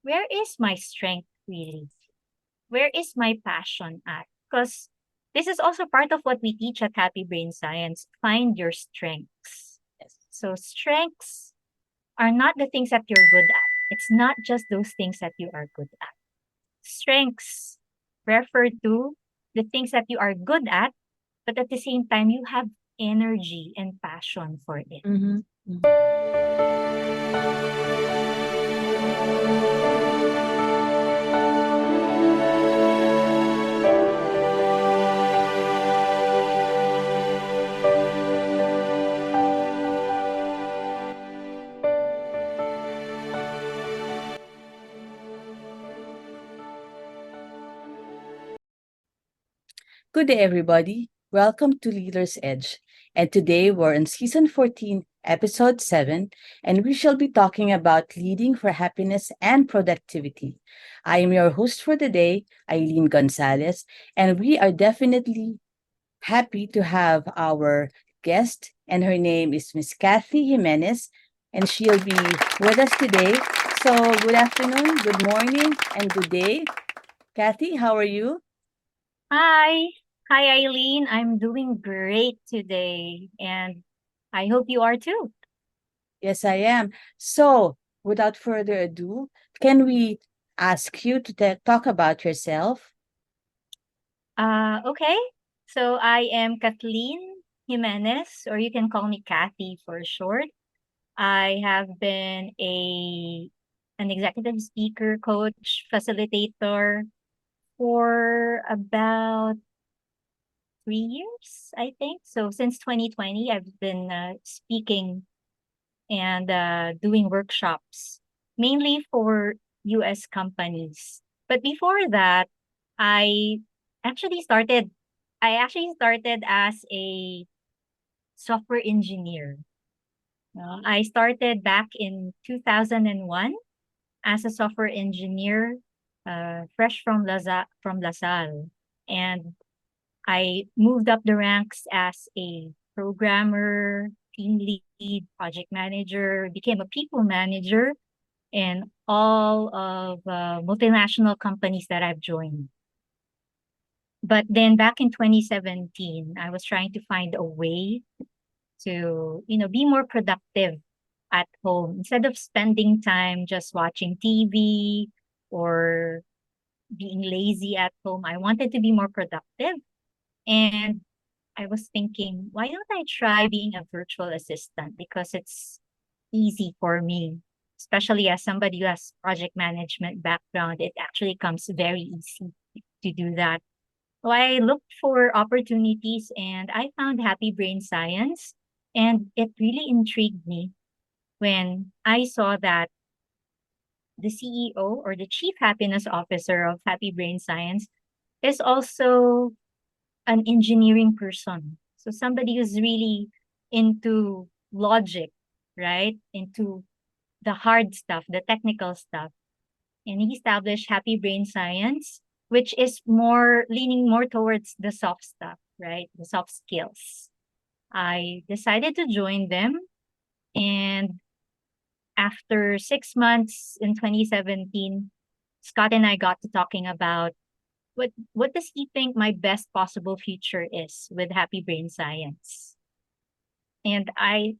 where is my strength really? Where is my passion at? Because this is also part of what we teach at Happy Brain Science. Find your strengths. Yes. So strengths are not the things that you're good at. It's not just those things that you are good at. Strengths refer to the things that you are good at, but at the same time, you have energy and passion for it. Mm-hmm. Good day, everybody. Welcome to Leader's Edge. And today we're in season 14, episode 7, and we shall be talking about leading for happiness and productivity. I am your host for the day, Aylene Gonzalez, and we are definitely happy to have our guest, and her name is Miss Cathy Jimenez, and she'll be with us today. So, good afternoon, good morning, and good day. Cathy, how are you? Hi. Hi, Eileen. I'm doing great today, and I hope you are too. Yes, I am. So, without further ado, can we ask you to talk about yourself? Okay. So I am Kathleen Jimenez, or you can call me Cathy for short. I have been an executive speaker, coach, facilitator for about 3 years, I think. So since 2020, I've been speaking and doing workshops, mainly for US companies. But before that, I actually started I actually started as a software engineer. I started back in 2001 as a software engineer, fresh from LaSalle, and I moved up the ranks as a programmer, team lead, project manager, became a people manager in all of multinational companies that I've joined. But then back in 2017, I was trying to find a way to, be more productive at home instead of spending time just watching TV or being lazy at home. I wanted to be more productive. And I was thinking, why don't I try being a virtual assistant? Because it's easy for me, especially as somebody who has project management background. It actually comes very easy to do that. So I looked for opportunities and I found Happy Brain Science, and it really intrigued me when I saw that the CEO or the Chief Happiness Officer of Happy Brain Science is also an engineering person. So somebody who's really into logic, right? Into the hard stuff, the technical stuff. And he established Happy Brain Science, which is more leaning more towards the soft stuff, right? The soft skills. I decided to join them. And after 6 months in 2017, Scott and I got to talking about what does he think my best possible future is with Happy Brain Science. And I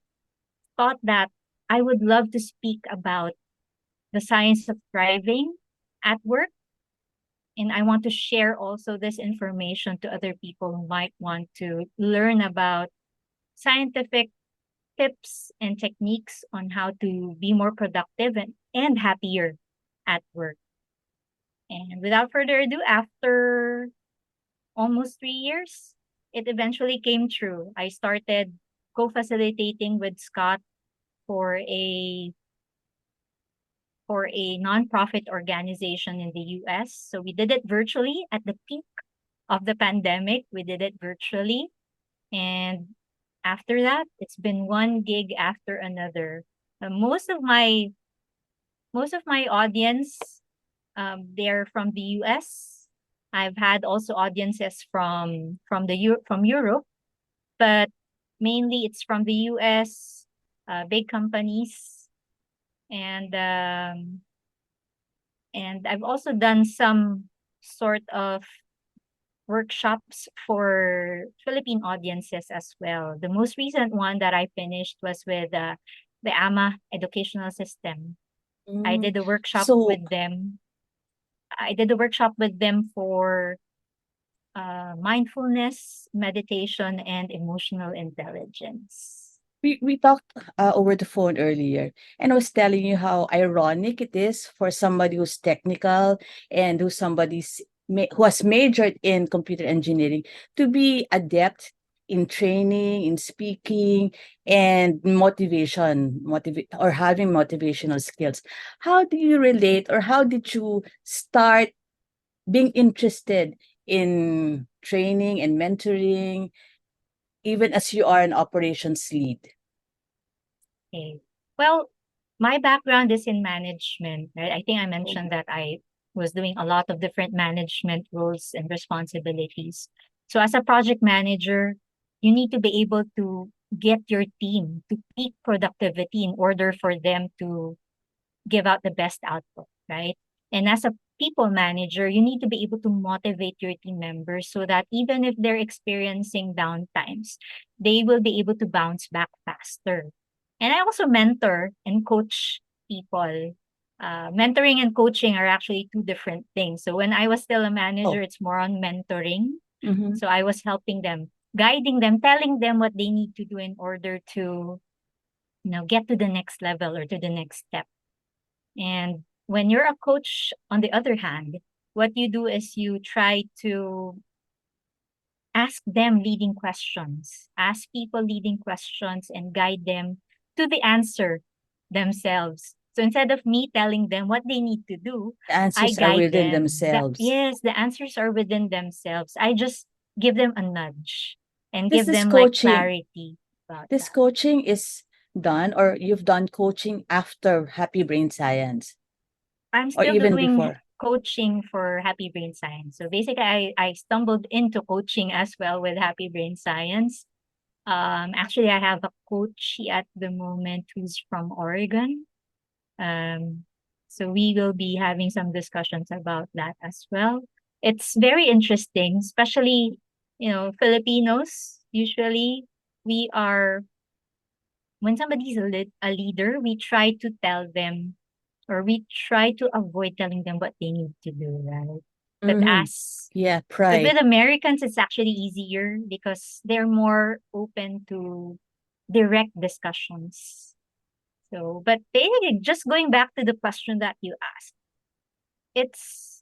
thought that I would love to speak about the science of thriving at work. And I want to share also this information to other people who might want to learn about scientific tips and techniques on how to be more productive and happier at work. And without further ado, after almost 3 years, it eventually came true. I started co-facilitating with Scott for a for a nonprofit organization in the US. So we did it virtually at the peak of the pandemic. We did it virtually. And after that, it's been one gig after another. Most of my audience, they're from the US. I've had also audiences from Europe, but mainly it's from the US, big companies, and And I've also done some sort of workshops for Philippine audiences as well. The most recent one that I finished was with the AMA educational system. I Mm. did a workshop So with them. I did a workshop with them for mindfulness, meditation, and emotional intelligence. we talked over the phone earlier, and I was telling you how ironic it is for somebody who's technical and who has majored in computer engineering to be adept in training, in speaking, and or having motivational skills. How do you relate, or how did you start being interested in training and mentoring, even as you are an operations lead? Okay. Well, my background is in management, right? I think I Oh. mentioned that I was doing a lot of different management roles and responsibilities. So as a project manager, you need to be able to get your team to peak productivity in order for them to give out the best output, right? And as a people manager, you need to be able to motivate your team members so that even if they're experiencing downtimes, they will be able to bounce back faster. And I also mentor and coach people. Mentoring and coaching are actually two different things. So when I was still a manager, Oh. it's more on mentoring. Mhm. So I was helping them, guiding them, telling them what they need to do in order to, get to the next level or to the next step. And when you're a coach, on the other hand, what you do is you try to ask them leading questions, ask people leading questions, and guide them to the answer themselves. So instead of me telling them what they need to do, The I answers are guide within them. That themselves. yes, the answers are within themselves. I just give them a nudge and This give is them like coaching. clarity about This that. coaching is done, or you've done coaching after Happy Brain Science, I'm or still even doing before. coaching for Happy Brain Science. So basically, I stumbled into coaching as well with Happy Brain Science. Actually, I have a coach at the moment who's from Oregon. Um, so we will be having some discussions about that as well. It's very interesting, especially, Filipinos. Usually, we are when somebody's a leader, we try to tell them or we try to avoid telling them what they need to do, right? But Hmm. Yeah, but pride. with Americans, it's actually easier because they're more open to direct discussions. So, but basically, just going back to the question that you asked, it's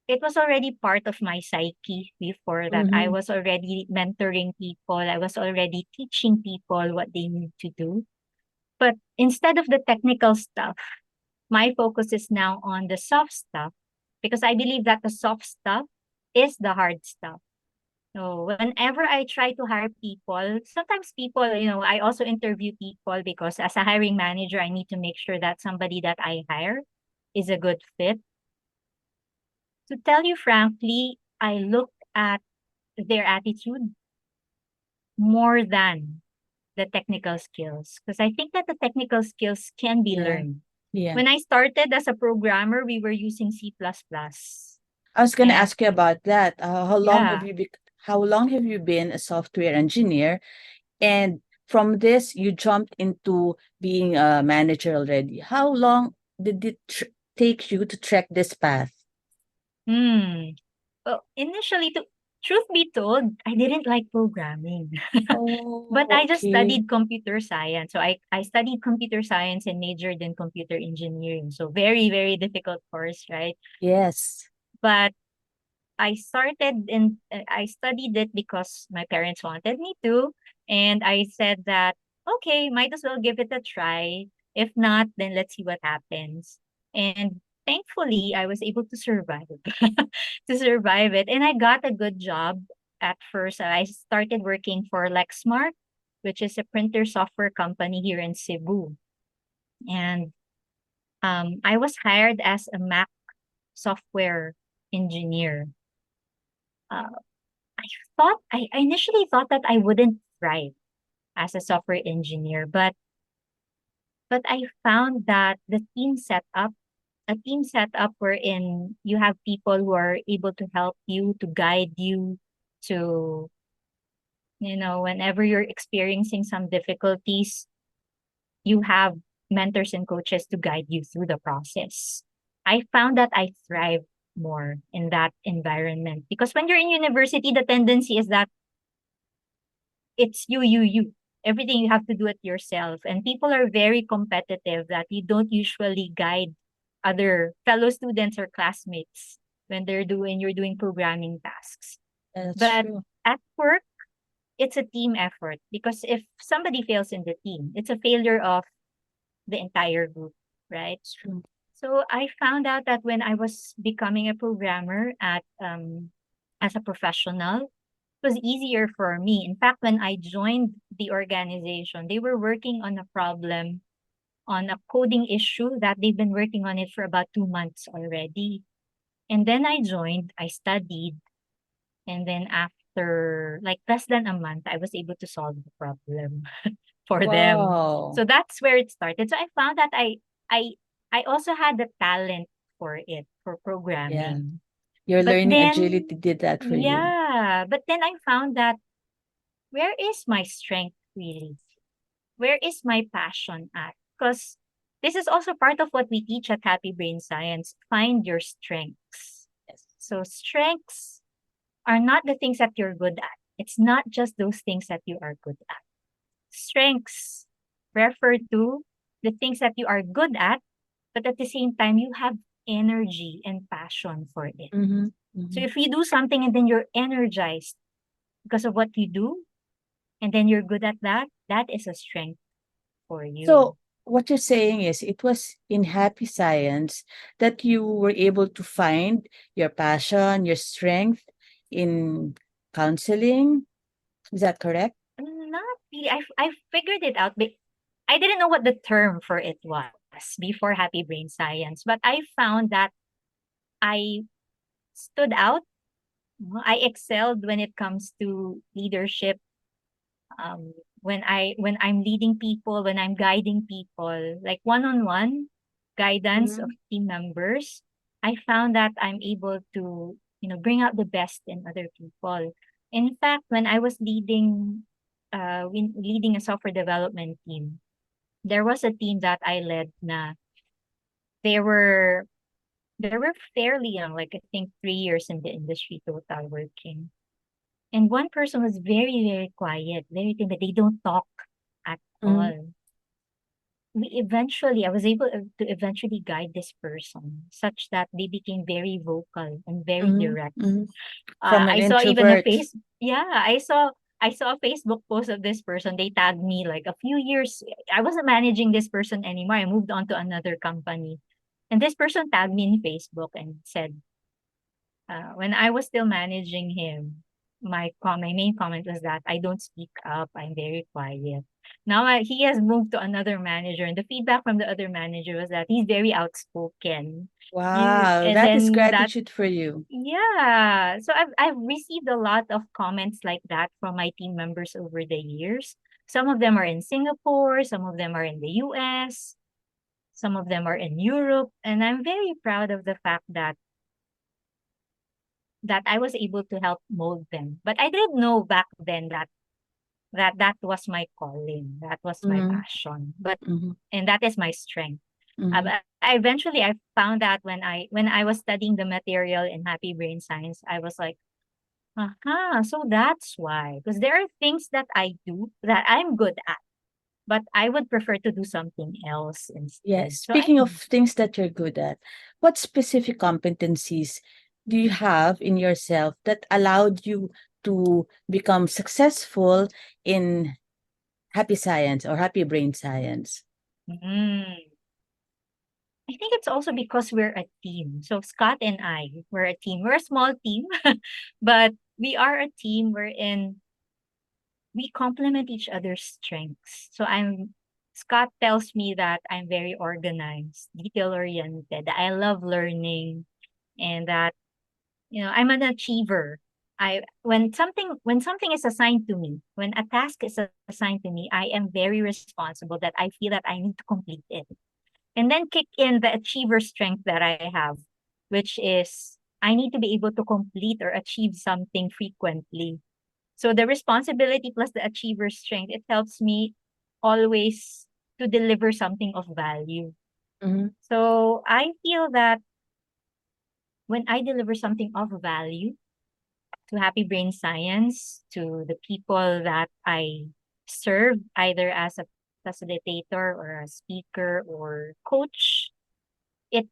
it was already part of my psyche before that. I Hmm. was already mentoring people. I was already teaching people what they need to do. But instead of the technical stuff, my focus is now on the soft stuff because I believe that the soft stuff is the hard stuff. So whenever I try to hire people, sometimes people, I also interview people because as a hiring manager, I need to make sure that somebody that I hire is a good fit. To tell you frankly, I look at their attitude more than the technical skills because I think that the technical skills can be Yeah, learned. yeah. When I started as a programmer, we were using C++. plus plus. I was gonna And ask you about that. yeah, How long have you been a software engineer? And from this, you jumped into being a manager already. How long did it take you to trek this path? hmm. Well, initially, truth be told, I didn't like programming, but Oh, I just okay. studied computer science. So I studied computer science and majored in computer engineering. So very, very difficult course, right? Yes. But I studied it because my parents wanted me to, and I said that okay, might as well give it a try. If not, then let's see what happens. And thankfully, I was able to survive to survive it, and I got a good job at first. I started working for Lexmark, which is a printer software company here in Cebu, and I was hired as a Mac software engineer. Uh, I initially thought that I wouldn't thrive as a software engineer, but I found that the team setup a team setup wherein you have people who are able to help you, to guide you, to, whenever you're experiencing some difficulties, you have mentors and coaches to guide you through the process. I found that I thrive more in that environment because when you're in university, the tendency is that it's you. Everything you have to do it yourself. And people are very competitive that you don't usually guide other fellow students or classmates when you're doing programming tasks. That's But true. at work, it's a team effort because if somebody fails in the team, it's a failure of the entire group, right? It's true. So I found out that when I was becoming a programmer as a professional, it was easier for me. In fact, when I joined the organization, they were working on a problem, on a coding issue that they've been working on it for about 2 months already. And then I joined, I studied, and then after like less than a month, I was able to solve the problem for them. Wow. So that's where it started. So I found that I I also had the talent for it, for Yeah. programming. Your But learning then agility did that for you. yeah, but then I found that where is my strength really? Where is my passion at? Because this is also part of what we teach at Happy Brain Science. Find your strengths. Yes. So strengths are not the things that you're good at. It's not just those things that you are good at. Strengths refer to the things that you are good at, but at the same time, you have energy and passion for it. Mm-hmm. So Mm-hmm. if you do something and then you're energized because of what you do, and then you're good at that, that is a strength for you. So what you're saying is it was in happy science that you were able to find your passion, your strength in counseling. Is that correct? Not really. I figured it out, but I didn't know what the term for it was before Happy Brain Science. But I found that I stood out. I excelled when it comes to leadership. When I'm leading people, when I'm guiding people, like one-on-one guidance of Mm-hmm. team members, I found that I'm able to, bring out the best in other people. In fact, when I was leading a software development team, there was a team that I led na they were they were fairly young, like I think 3 years in the industry total working. And one person was very, very quiet, very timid. They don't talk at Mm-hmm. all. I was able to eventually guide this person such that they became very vocal and very Mm-hmm. direct. Mm-hmm. From an I saw even a introvert. face. Yeah, I saw a Facebook post of this person. They tagged me like a few years. I wasn't managing this person anymore. I moved on to another company, and this person tagged me in Facebook and said, when I was still managing him, my main comment was that I don't speak up. I'm very quiet. Now he has moved to another manager, and the feedback from the other manager was that he's very outspoken. Wow, And that is then that gratitude for you. yeah. So I've received a lot of comments like that from my team members over the years. Some of them are in Singapore, some of them are in the US, some of them are in Europe, and I'm very proud of the fact that I was able to help mold them. But I didn't know back then that was my calling, that was my Mm-hmm. passion. But Mm-hmm. and that is my strength. Mm-hmm. But I found that when I was studying the material in Happy Brain Science, I was like, aha, so that's why. Because there are things that I do that I'm good at, but I would prefer to do something else instead. Yes. So I Speaking of things that you're good at, what specific competencies do you have in yourself that allowed you to become successful in happy science or happy brain science? mm, I think it's also because we're a team. So Scott and we're a team. We're a small team, but we are a team wherein we complement each other's strengths. Scott tells me that I'm very organized, detail oriented. I love learning and that, I'm an achiever. When something is assigned to me, when a task is assigned to me, I am very responsible that I feel that I need to complete it. and then kick in the achiever strength that I have, which is I need to be able to complete or achieve something frequently. So the responsibility plus the achiever strength, it helps me always to deliver something of value. Mm-hmm. So I feel that when I deliver something of value to Happy Brain Science, to the people that I serve, either as a facilitator or a speaker or coach, it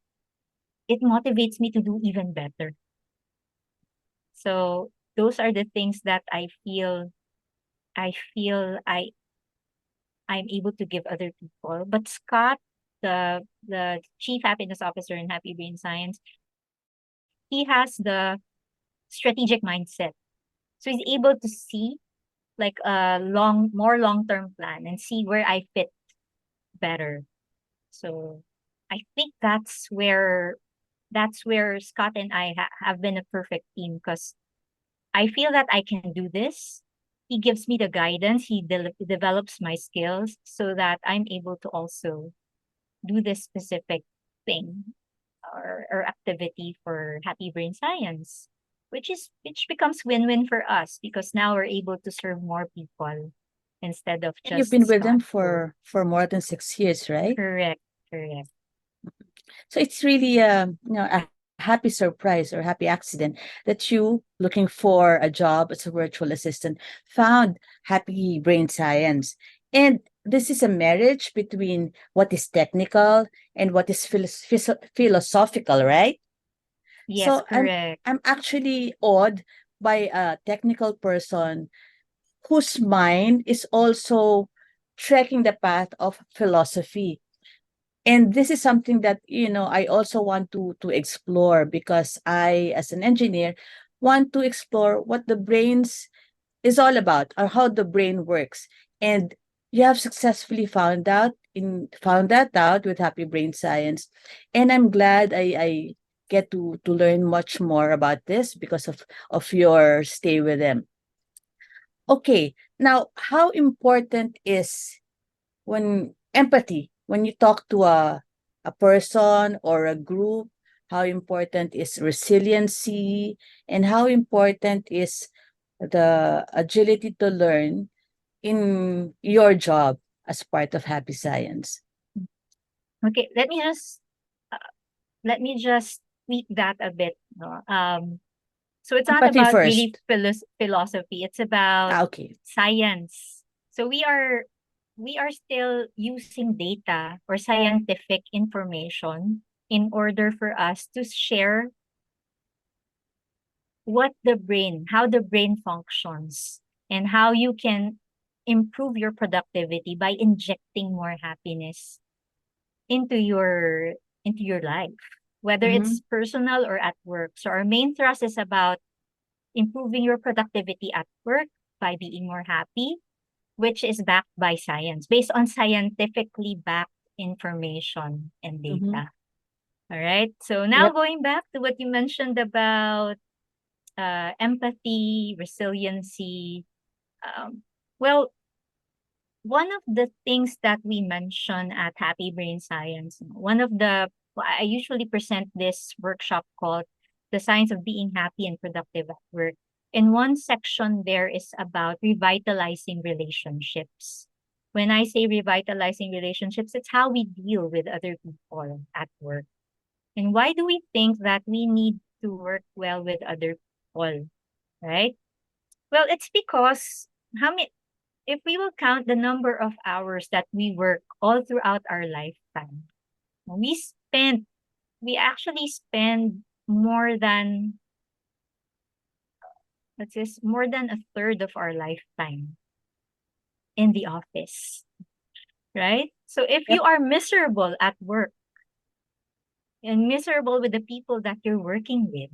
it motivates me to do even better. So those are the things that I feel I'm able to give other people. But Scott, the chief happiness officer in Happy Brain Science, he has the strategic mindset. So he's able to see like a more long-term plan and see where I fit better. So I think that's where Scott and I have been a perfect team because I feel that I can do this. He gives me the guidance. He develops my skills so that I'm able to also do this specific thing or activity for Happy Brain Science, which becomes win-win for us because now we're able to serve more people instead of And you've just been with them Scott. So for more than 6 years, right? correct, correct. So it's really a happy surprise or happy accident that you, looking for a job as a virtual assistant, found Happy Brain Science. And this is a marriage between what is technical and what is philosophical, right? Yes, So correct. I'm actually awed by a technical person whose mind is also trekking the path of philosophy. And this is something that, I also want to explore, because I, as an engineer, want to explore what the brains is all about, or how the brain works. And you have successfully found that out with Happy Brain Science. And I'm glad I get to learn much more about this because of your stay with them. Okay, now, how important is when empathy, when you talk to a person or a group? How important is resiliency, and how important is the agility to learn in your job as part of Happy Science? Okay, uh, let me just tweak that a bit. No? So it's not Empathy about really first. philosophy. It's about Okay. science. So we are still using data or scientific information in order for us to share how the brain functions, and how you can improve your productivity by injecting more happiness into your into your life, whether Mm-hmm. it's personal or at work. So our main thrust is about improving your productivity at work by being more happy, which is backed by science, based on scientifically backed information and Mm-hmm. data. All right. So now Yep. going back to what you mentioned about empathy, resiliency. Um, well, one of the things that we mention at Happy Brain Science, I usually present this workshop called The Science of Being Happy and Productive at Work. In one section, there is about revitalizing relationships. When I say revitalizing relationships, it's how we deal with other people at work. And why do we think that we need to work well with other people, right? Well, it's because how many if we will count the number of hours that we work all throughout our lifetime, we spend we actually spend more than a third of our lifetime in the office, right? So if Yep. you are miserable at work and miserable with the people that you're working with,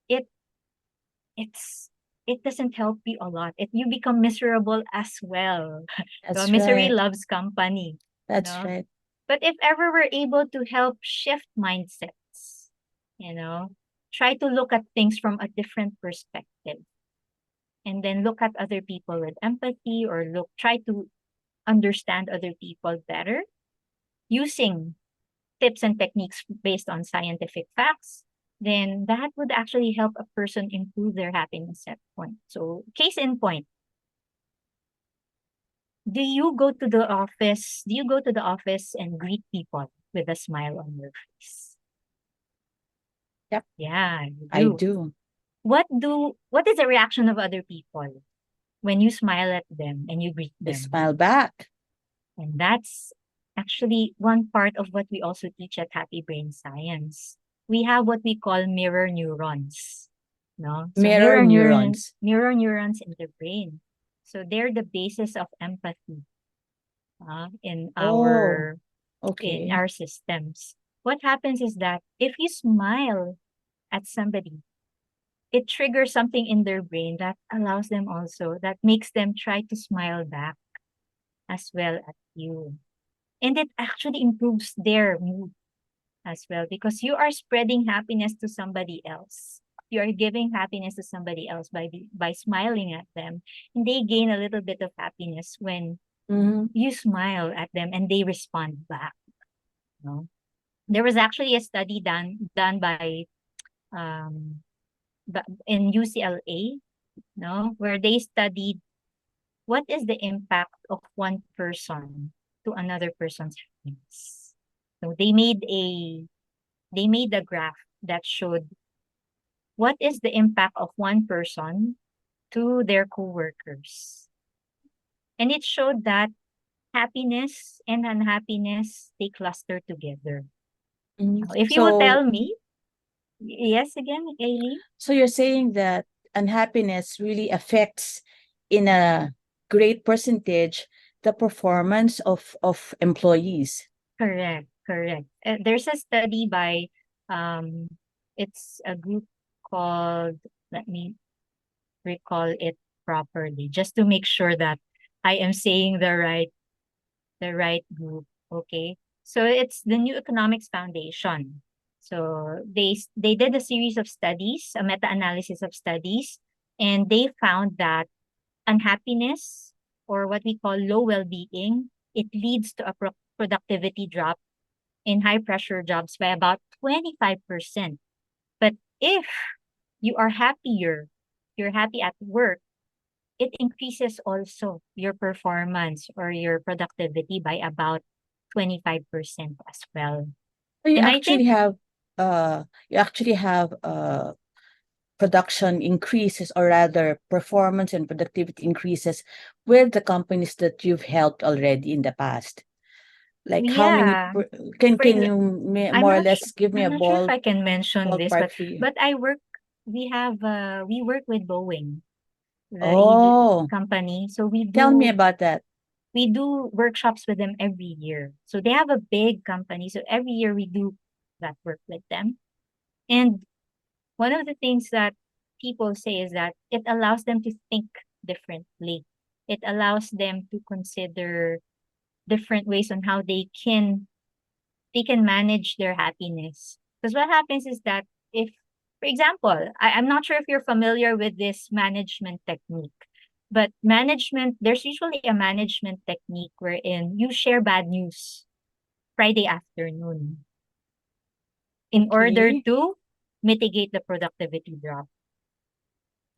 it it's it doesn't help you a lot. If you become miserable as well. So That's misery right. loves company, That's no? right. But if ever we're able to help shift mindsets, you know, try to look at things from a different perspective, and then look at other people with empathy, or try to understand other people better, using tips and techniques based on scientific facts, then that would actually help a person improve their happiness set point. So, case in point, do you go to the office? Do you go to the office and greet people with a smile on your face? Yep, Yeah, you I do. do. What is the reaction of other people when you smile at them and you greet They them? smile back. And that's actually one part of what we also teach at Happy Brain Science. We have what we call mirror neurons. No? So Mirror neurons. mirror neurons in the brain. So they're the basis of empathy in Oh, our okay. systems. What happens is that if you smile at somebody, it triggers something in their brain that allows them also, that makes them try to smile back as well at you. And it actually improves their mood as well because you are spreading happiness to somebody else. You are giving happiness to somebody else by smiling at them. And they gain a little bit of happiness when Mhm. you smile at them and they respond back. No? There was actually a study done by um in UCLA, no, where they studied what is the impact of one person to another person's happiness. So they made a graph that showed what is the impact of one person to their coworkers. And it showed that happiness and unhappiness they cluster together. Mhm. Now, if you will So, tell me, yes again, Aileen? so you're saying that unhappiness really affects in a great percentage the performance of employees. Correct, correct. There's a study by um it's a group called, let me recall it properly just to make sure that I am saying the right group. Okay. So it's the New Economics Foundation. So they did a series of studies, a meta-analysis of studies, and they found that unhappiness or what we call low well-being, it leads to a productivity drop in high pressure jobs by about 25%. But if you are happier, you're happy at work, it increases also your performance or your productivity by about 25% as well. So And I think, you actually have production increases, or rather performance and productivity increases with the companies that you've helped already in the past. Like how many yeah, for can exa- you more or less give me I'm a not sure if I can mention this, ballpark figure? but we work with Boeing, the Oh, company. So tell me about that. we do workshops with them every year. So they have a big company. So every year we do that work with them. And one of the things that people say is that it allows them to think differently. It allows them to consider different ways on how they can manage their happiness. Because what happens is that if, for example, I'm not sure if you're familiar with this management technique, but there's usually a management technique wherein you share bad news Friday afternoon in order Okay. to mitigate the productivity drop.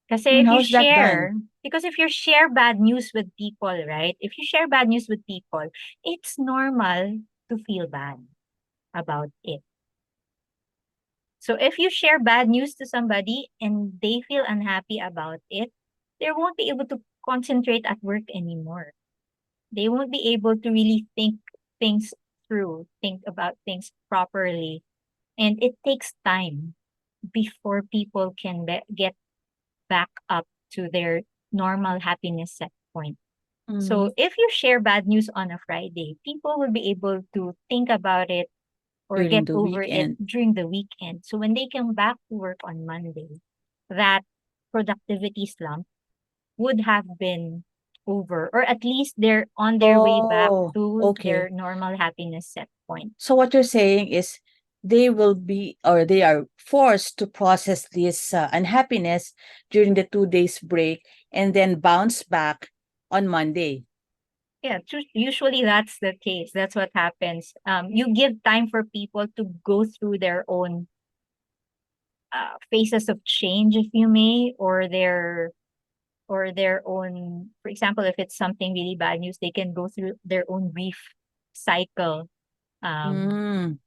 Kasi And if you how's that done? share, because if you share bad news with people, right? If you share bad news with people, it's normal to feel bad about it. So if you share bad news to somebody and they feel unhappy about it, they won't be able to concentrate at work anymore. They won't be able to really think things through, think about things properly. And it takes time before people can get back up to their normal happiness set point. Mm, So if you share bad news on a Friday, people will be able to think about it or during get the over it weekend. during the weekend. So when they come back to work on Monday, that productivity slump would have been over, or at least they're on their way back Oh, to their okay. normal happiness set point. So what you're saying is they will be, or they are forced to process this unhappiness during the 2 days break and then bounce back on Monday. Yeah, usually that's the case. That's what happens. You give time for people to go through their own phases of change, if you may, or their own. For example, if it's something really bad news, they can go through their own grief cycle um, Mm.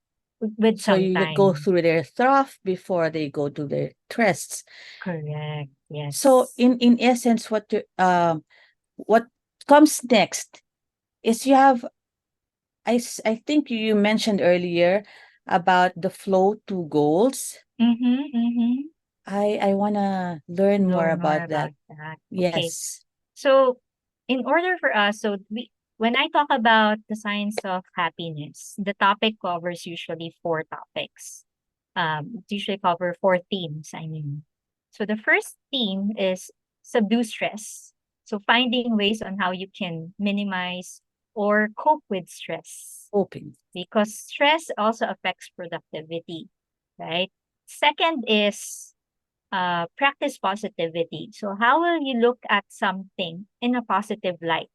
with So some you go time. through their trough before they go to their crests. Correct. So Yes. in essence, what comes next is you have I think you mentioned earlier about the flow to goals. Mm-hmm. Mm-hmm. I wanna learn more Know more about that. about that. Okay. Yes. So, in order for us, when I talk about the science of happiness, the topic covers usually four topics. It usually cover four themes, I mean. So the first theme is subdue stress. So finding ways on how you can minimize or cope with stress, Hoping. because stress also affects productivity, right? Second is practice positivity. So, how will you look at something in a positive light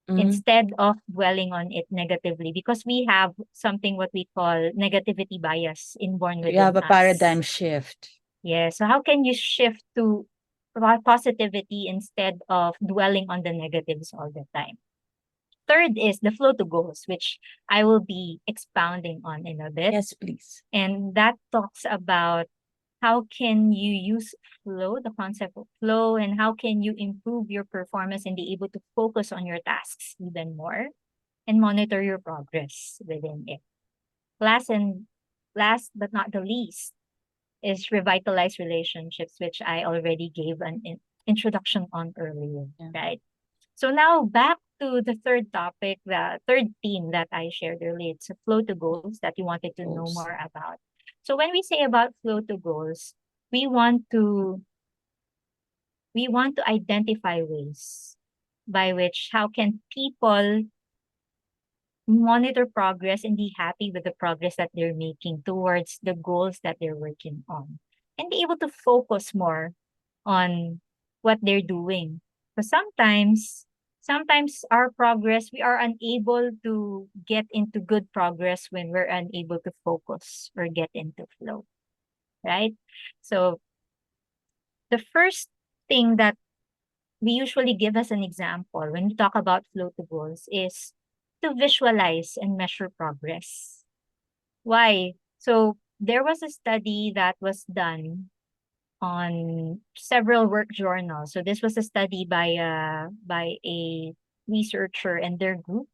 Mm. instead of dwelling on it negatively? Because we have something what we call negativity bias inborn You have within a us. paradigm shift. Yeah. So, how can you shift to positivity instead of dwelling on the negatives all the time? Third is the flow to goals, which I will be expounding on in a bit. Yes, please. And that talks about how can you use flow, the concept of flow, and how can you improve your performance and be able to focus on your tasks even more and monitor your progress within it. Last and last but not the least is revitalize relationships, which I already gave an introduction on earlier, Yeah. right? So now back to the third topic, the third theme that I shared earlier. It's a flow to goals that you wanted to know Goals. more about. So when we say about flow to goals, we want to we want to identify ways by which how can people monitor progress and be happy with the progress that they're making towards the goals that they're working on and be able to focus more on what they're doing. Because sometimes our progress, we are unable to get into good progress when we're unable to focus or get into flow, right? So the first thing that we usually give as an example when we talk about flow to goals is to visualize and measure progress. Why? So there was a study that was done on several work journals. So this was a study by a researcher and their group,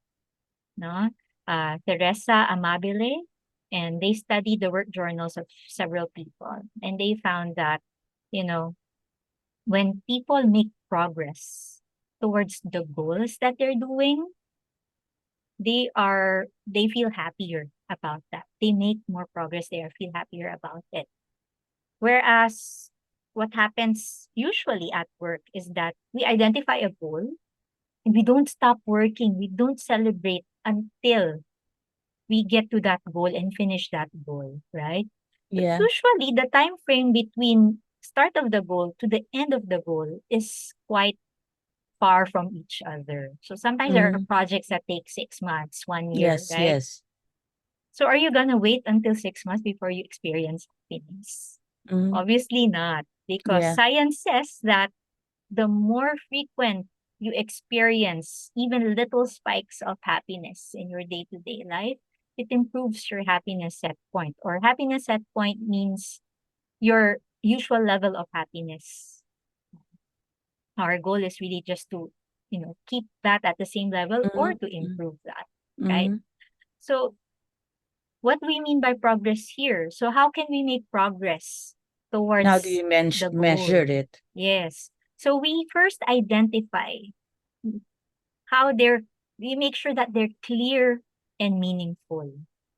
no? Teresa Amabile, and they studied the work journals of several people, and they found that, you know, when people make progress towards the goals that they're doing, they feel happier about that. They make more progress, feel happier about it. Whereas what happens usually at work is that we identify a goal and we don't stop working. We don't celebrate until we get to that goal and finish that goal, right? But Yeah. usually the time frame between start of the goal to the end of the goal is quite far from each other. So sometimes there are Mm. projects that take 6 months, 1 year, Yes, right? yes. So are you gonna wait until 6 months before you experience happiness? Mm. Obviously not, because Yeah. science says that the more frequent you experience even little spikes of happiness in your day-to-day life, it improves your happiness set point. Or happiness set point means your usual level of happiness. Our goal is really just to, keep that at the same level or Mm. to Mm. improve that, right? Mm. So what do we mean by progress here? So how can we make progress And how do towards you the measure goal? it? Yes. So we first identify how we make sure that they're clear and meaningful,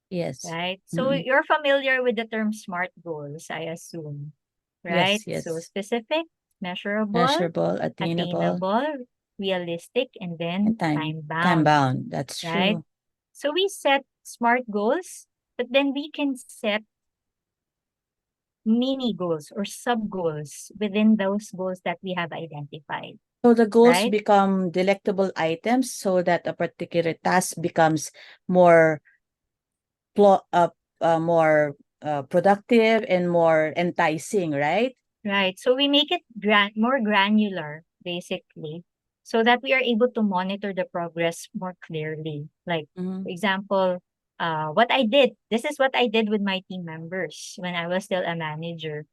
Yes. right? So Mm. you're familiar with the term SMART goals, I assume, right? Yes, So yes. specific, measurable, Measurable, attainable, attainable, realistic, and and then time time bound, bound. That's right? true. So we set SMART goals, but then we can set mini goals or sub goals within those goals that we have identified. So the goals right? become delectable items so that a particular task becomes more plo- uh, productive and more enticing, right? Right. So we make it more granular, basically, so that we are able to monitor the progress more clearly. Like, Mm-hmm. for example, what I did. This is what I did with my team members when I was still a manager.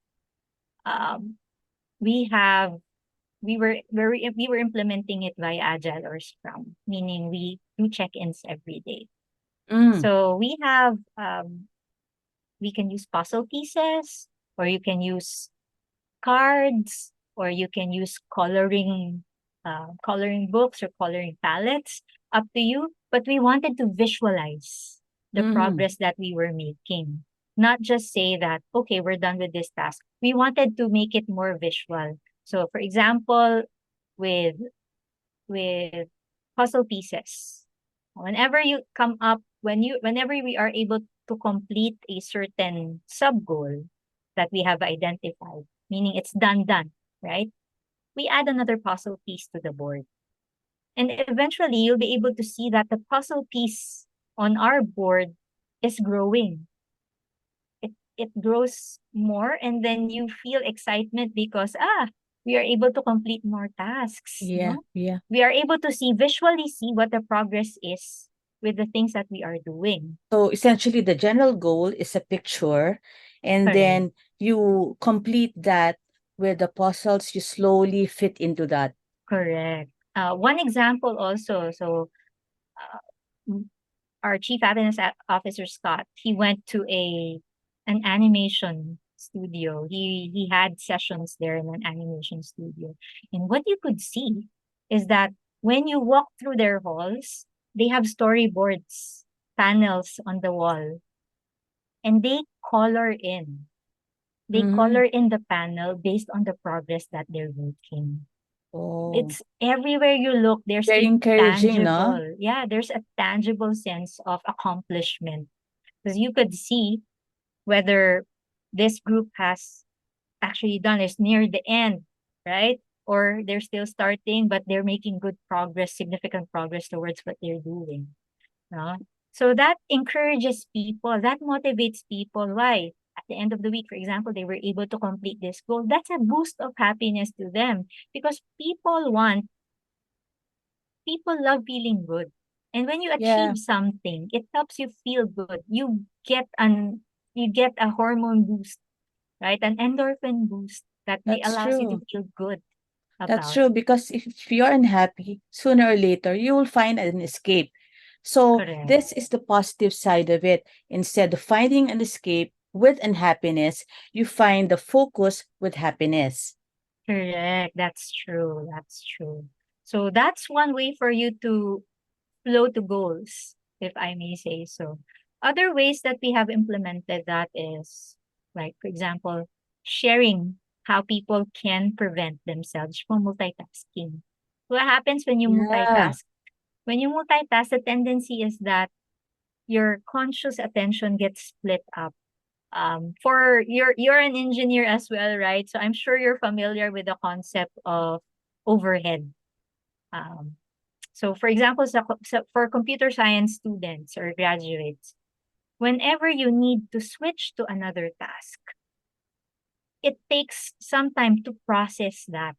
Um, we have we were implementing it via Agile or Scrum, meaning we do check-ins every day. Mm, So we can use puzzle pieces, or you can use cards, or you can use coloring books or coloring palettes, up to you. But we wanted to visualize the mm-hmm. progress that we were making, not just say that, okay, we're done with this task. We wanted to make it more visual. So for example, with with puzzle pieces, whenever you come up whenever we are able to complete a certain sub goal that we have identified, meaning it's done, right? We add another puzzle piece to the board. And eventually you'll be able to see that the puzzle piece on our board is growing. It grows more, and then you feel excitement because we are able to complete more tasks, Yeah, no? yeah. We are able to visually see what the progress is with the things that we are doing. So essentially, the general goal is a picture, and Correct. then you complete that with the puzzles you slowly fit into that. Correct. One example also, so uh, m- our chief happiness officer, Scott, he went to an animation studio. He had sessions there in an animation studio. And what you could see is that when you walk through their halls, they have storyboards, panels on the wall, and color in. They Mm-hmm. color in the panel based on the progress that they're making. Oh, It's everywhere you look, there's very a encouraging, no? tangible, yeah, there's a tangible sense of accomplishment. Because you could see whether this group has actually done is near the end, right? Or they're still starting, but they're making good progress, significant progress towards what they're doing. No? So that encourages people, that motivates people. Why? At the end of the week, for example, they were able to complete this goal. That's a boost of happiness to them because people love feeling good. And when you Yeah, achieve something, it helps you feel good. You get a hormone boost, right? An endorphin boost that that's allows you to true. feel good That's about. true because if you're unhappy, sooner or later you will find an escape. So Correct. this is the positive side of it. Instead of finding an escape with unhappiness, you find the focus with happiness. Correct. That's true. That's true. So that's one way for you to flow to goals, if I may say so. Other ways that we have implemented that is, like, for example, sharing how people can prevent themselves from multitasking. What happens when you Yeah, multitask? When you multitask, the tendency is that your conscious attention gets split up. For you're an engineer as well, right? So I'm sure you're familiar with the concept of overhead. Um, so for example, for computer science students or graduates, whenever you need to switch to another task, it takes some time to process that.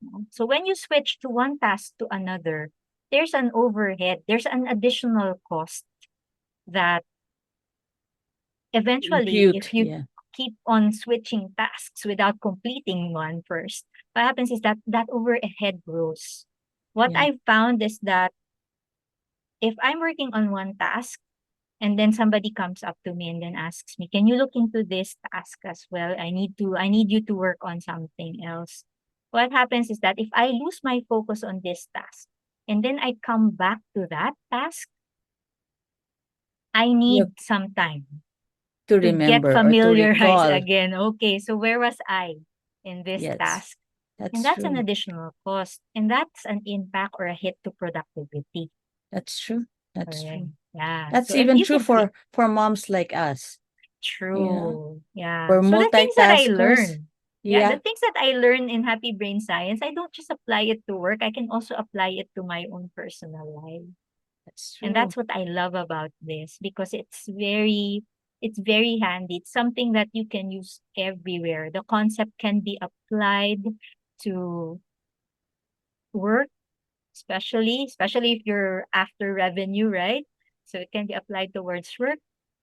No? So when you switch to one task to another, there's an overhead, there's an additional cost that eventually, impute. if you Yeah, keep on switching tasks without completing one first, what happens is that that overhead grows. What yeah. I've found is that if I'm working on one task and then somebody comes up to me and then asks me, "Can you look into this task as well? I need you to work on something else." What happens is that if I lose my focus on this task and then I come back to that task, I You have need some time to to get remember or to familiarized recall. again. Okay, so where was I in this Yes, task? And that's that's an true. additional cost. And that's an impact or a hit to productivity. That's true. That's Correct. true. Yeah. That's So if even you true could see, for moms like us. Yeah, true. Yeah. we're So the things that I multitaskers. learned. Yeah, the Yeah, things that I learn in Happy Brain Science, I don't just apply it to work. I can also apply it to my own personal life. that's And true. that's what I love about this because it's very handy. It's something that you can use everywhere. The concept can be applied to work, especially if you're after revenue, right? So it can be applied towards work.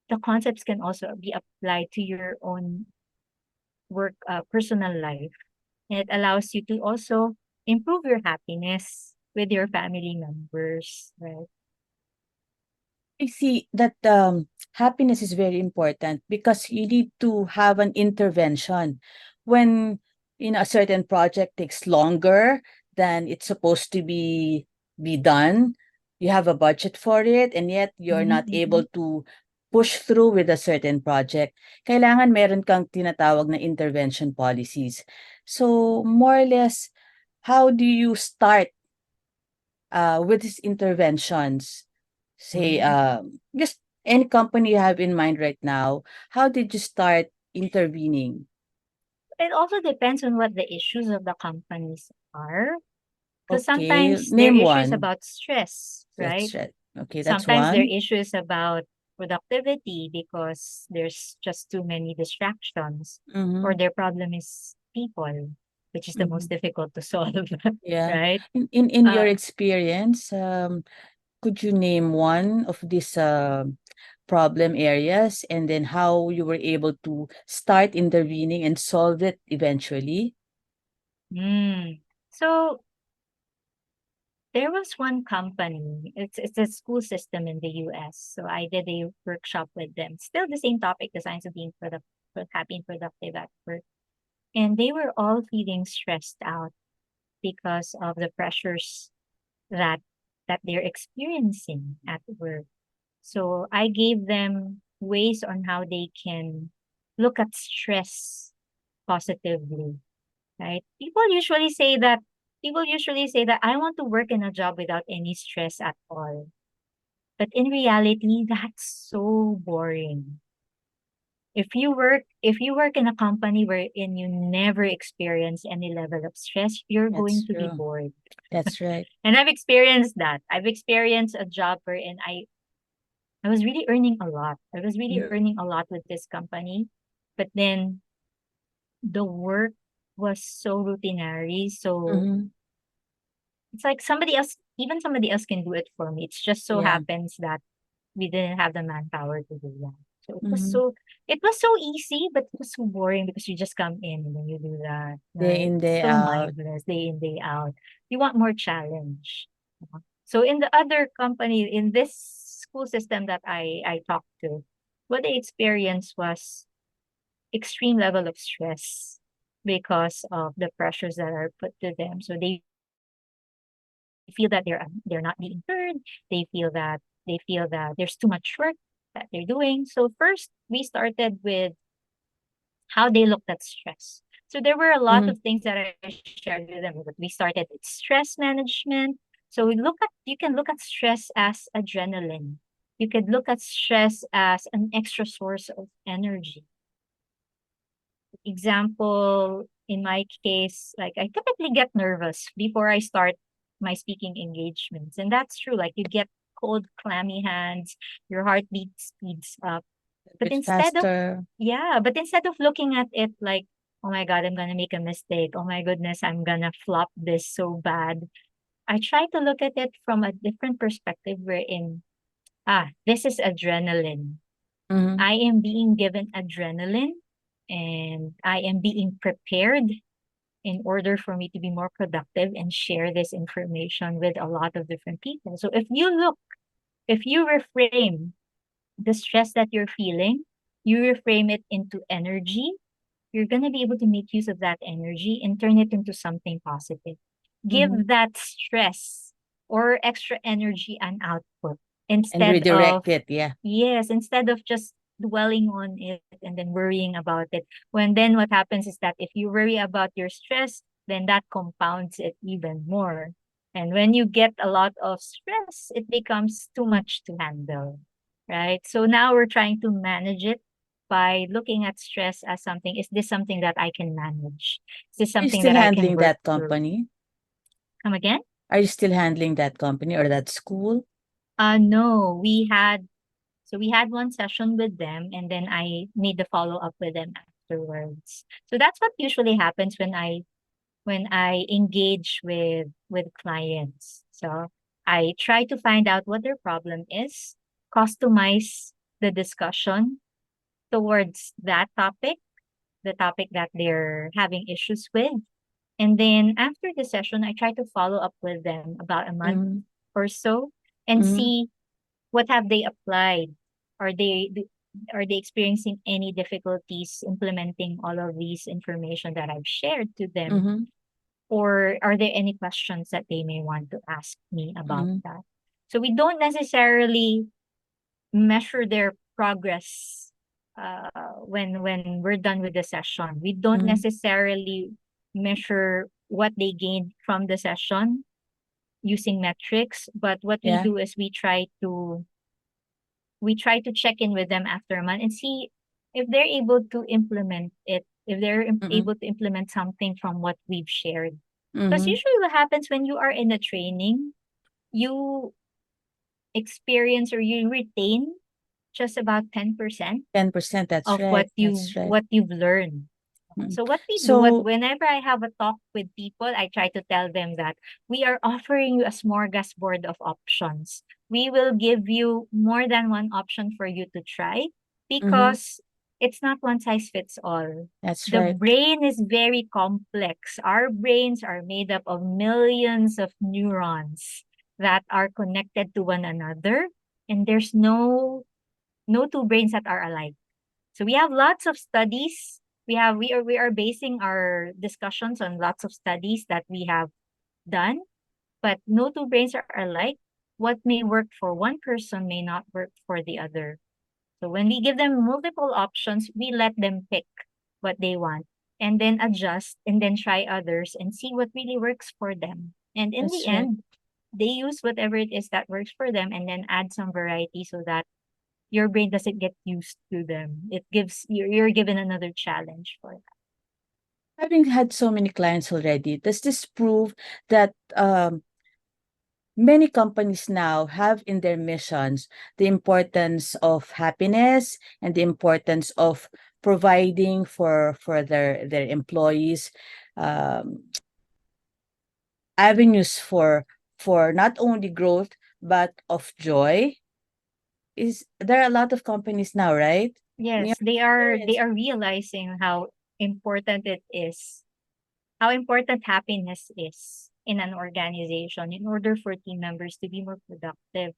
The concepts can also be applied to your own work, personal life. And it allows you to also improve your happiness with your family members, right? I see that happiness is very important because you need to have an intervention when a certain project takes longer than it's supposed to be done. You have a budget for it and yet you're Mhm, not able mhm. to push through with a certain project. Kailangan meron kang tinatawag na intervention policies. So more or less, how do you start with these interventions? Say, Mhm. just any company you have in mind right now, how did you start intervening? It also depends on what the issues of the companies are. Because Okay, sometimes their name issues one. about stress, That's right? right. Okay, that's Sometimes their one. issues about productivity because there's just too many distractions, or Mm-hmm. their problem is people, which is the Mm-hmm. most difficult to solve, Yeah. right? In your Uh, experience, could you name one of these problem areas and then how you were able to start intervening and solve it eventually? mm. So there was one company. It's a school system in the US. So I did a workshop with them. Still the same topic, the science of being happy and productive at work. And they were all feeling stressed out because of the pressures that they're experiencing at work. So I gave them ways on how they can look at stress positively, right? People usually say that I want to work in a job without any stress at all. But in reality, that's so boring. If you work in a company wherein you never experience any level of stress, you're going That's to be true. bored. That's right. And I've experienced that. I've experienced a job wherein I was really earning a lot. I was really Mm-hmm. earning a lot with this company, but then the work was so routinary. So Mm-hmm. it's like somebody else can do it for me. It just so Yeah. happens that we didn't have the manpower to do that. So Mm-hmm. it was so easy, but it was so boring because you just come in and then you do that, Day right? in, It's day so out. mindless, day in, day out. You want more challenge. So in the other company, in this school system that I talked to, what they experienced was extreme level of stress because of the pressures that are put to them. So they feel that they're not being heard. They feel that there's too much work that they're doing. So first we started with how they looked at stress. So there were a lot of Mm-hmm. things that I shared with them. But we started with stress management. So you can look at stress as adrenaline. You could look at stress as an extra source of energy. Example, in my case, like I typically get nervous before I start my speaking engagements. And that's true. Like you get cold, clammy hands, your heartbeat speeds up. A But bit instead of, faster. yeah, but instead of looking at it like, oh my God, I'm going to make a mistake. Oh my goodness, I'm going to flop this so bad. I try to look at it from a different perspective wherein, this is adrenaline. Mm-hmm. I am being given adrenaline and I am being prepared in order for me to be more productive and share this information with a lot of different people. So if you reframe the stress that you're feeling, you reframe it into energy, you're going to be able to make use of that energy and turn it into something positive. Give Mm-hmm. that stress or extra energy an output And instead of, redirect it. Yeah. yes, instead of just dwelling on it and then worrying about it. When then what happens is that if you worry about your stress, then that compounds it even more. And when you get a lot of stress, it becomes too much to handle, right? So now we're trying to manage it. by looking at stress as something, is this something that I can manage? Is this Are you something still that I can handling work that through? company? Come again? Are you still handling that company or that school? No, we had one session with them and then I made the follow up with them afterwards. So that's what usually happens when I engage with clients. So I try to find out what their problem is, customize the discussion towards that topic, the topic that they're having issues with. And then after the session, I try to follow up with them about a month Mm-hmm. or so and Mm-hmm. see what have they applied. Are are they experiencing any difficulties implementing all of these information that I've shared to them? Mm-hmm. Or are there any questions that they may want to ask me about Mm-hmm. that? So we don't necessarily measure their progress when we're done with the session. We don't Mm-hmm. necessarily measure what they gained from the session using metrics, but what we Yeah. do is we try to check in with them after a month and see if they're able to implement it, if they're Mm-hmm. able to implement something from what we've shared. Because Mm-hmm. usually what happens when you are in a training, you experience or you retain just about 10% 10%. That's of right. That's right. what you've learned. Mm. So what we do, what So, whenever I have a talk with people, I try to tell them that we are offering you a smorgasbord of options. We will give you more than one option for you to try mm-hmm. because it's not one size fits all. That's The right. brain is very complex. Our brains are made up of millions of neurons that are connected to one another, and there's no two brains that are alike. So we have lots of studies. We are basing our discussions on lots of studies that we have done, but no two brains are alike. What may work for one person may not work for the other. So when we give them multiple options, we let them pick what they want and then adjust and then try others and see what really works for them. And in the That's right. end, they use whatever it is that works for them and then add some variety so that your brain doesn't get used to them. It gives you're given another challenge for that. Having had so many clients already, does this prove that many companies now have in their missions the importance of happiness and the importance of providing for their employees um, avenues for not only growth but of joy? Is there are a lot of companies now, right? In your Yes, they experience. are realizing how important it is, how important happiness is in an organization in order for team members to be more productive.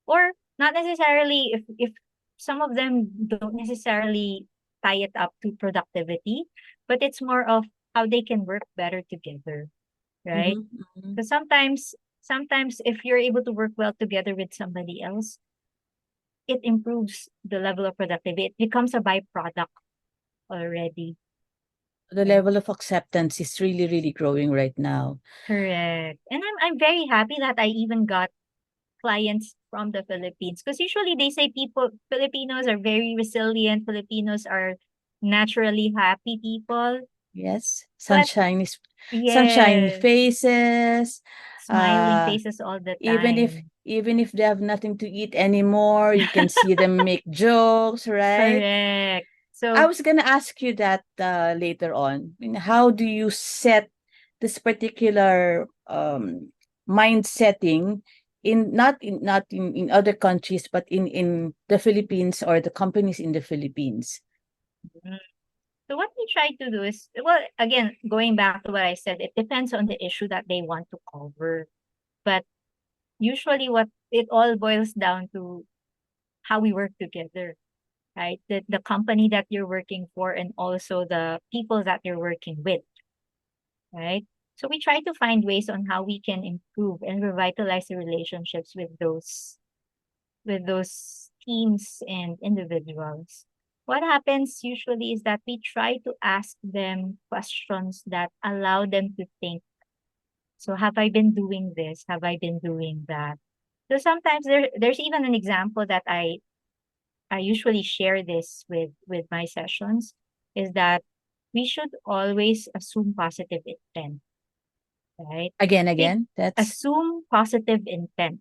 Or not necessarily if some of them don't necessarily tie it up to productivity, but it's more of how they can work better together, right? Mhm, mhm. Because sometimes if you're able to work well together with somebody else, it improves the level of productivity. It becomes a byproduct already. The Right? level of acceptance is really, really growing right now. Correct. And I'm very happy that I even got clients from the Philippines. Because usually they say Filipinos are very resilient, Filipinos are naturally happy people. Yes, But sunshine yes, faces. smiling Uh, faces all the even if time. even if they have nothing to eat anymore, you can see them make jokes, right? Correct. I So was gonna ask you that later on. I mean, how do you set this particular mind setting in not in other countries, but in the Philippines or the companies in the Philippines? mm, so what we try to do is, well, again, going back to what I said, it depends on the issue that they want to cover. But usually what it all boils down to how we work together, right? The company that you're working for and also the people that you're working with, right? So we try to find ways on how we can improve and revitalize the relationships with those teams and individuals. What happens usually is that we try to ask them questions that allow them to think. So have I been doing this? Have I been doing that? So sometimes there's even an example that I usually share this with my sessions is that we should always assume positive intent, right? Think, Again, that's assume positive intent,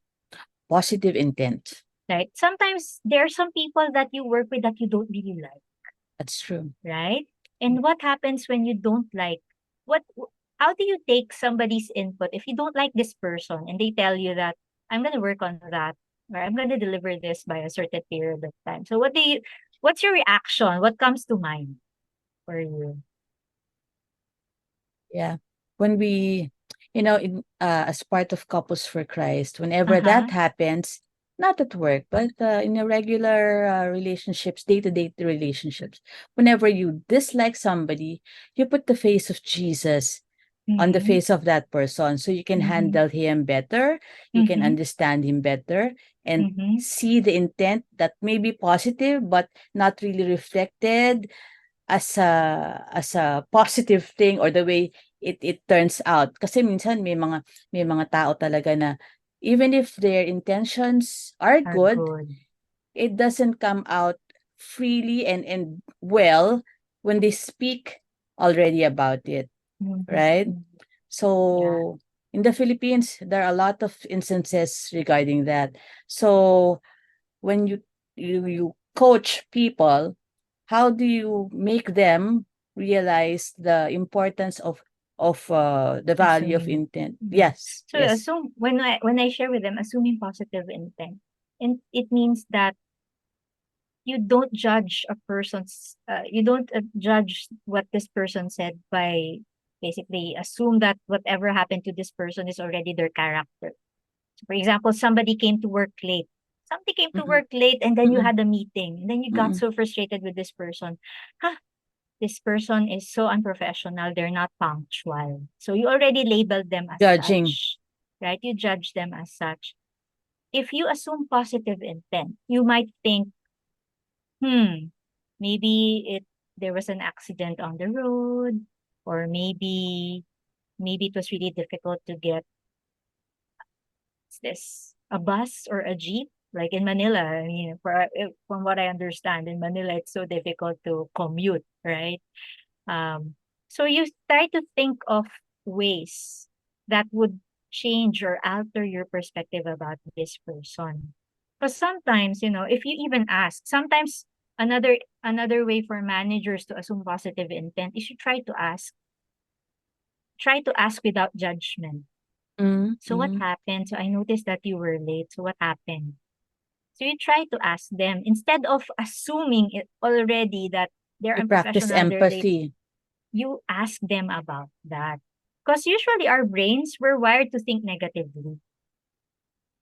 positive intent. right? Sometimes there are some people that you work with that you don't really like, That's true. right? And what happens when you don't like what how do you take somebody's input if you don't like this person and they tell you that I'm going to work on that or I'm going to deliver this by a certain period of time. So what's your reaction? What comes to mind for you? Yeah. When we, as part of Couples for Christ, whenever Uh-huh. that happens, not at work, but in a regular relationships, day-to-day relationships, whenever you dislike somebody, you put the face of Jesus on the Mhm. face of that person so you can Mhm. handle him better, you can Mhm. understand him better, and Mhm. see the intent that may be positive but not really reflected as a positive thing, or the way it turns out. Kasi minsan may mga tao talaga na even if their intentions are Are good, good. it doesn't come out freely and well when they speak already about it, Mhm. right? Mhm. Yeah. So in the Philippines, there are a lot of instances regarding that. So when you coach people, how do you make them realize the importance of the value of Assuming. intent? Mhm. Yes, So yes. assume when I share with them assuming positive intent, and it means that you don't judge a person's you don't judge what this person said by basically assume that whatever happened to this person is already their character. So for example, somebody came to work late. Somebody came to Mm-mm, work late and then you mm-mm, had a meeting and then you got mm-mm. so frustrated with this person. Huh, this person is so unprofessional. They're not punctual. So you already labeled them as Judging. such, right? You judge them as such. If you assume positive intent, you might think, hmm, maybe there was an accident on the road, or maybe it was really difficult to get a bus or a jeep. Like in Manila, I mean, from what I understand, in Manila it's so difficult to commute, right? Um, so you try to think of ways that would change or alter your perspective about this person. Because sometimes, if you even ask, sometimes another way for managers to assume positive intent is you try to ask without judgment. Mm, So what mm. happened? So I noticed that you were late. So what happened? So you try to ask them instead of assuming it already that they're You practice unprofessional, they're late. empathy. You ask them about that. Because usually our brains, we're wired to think negatively.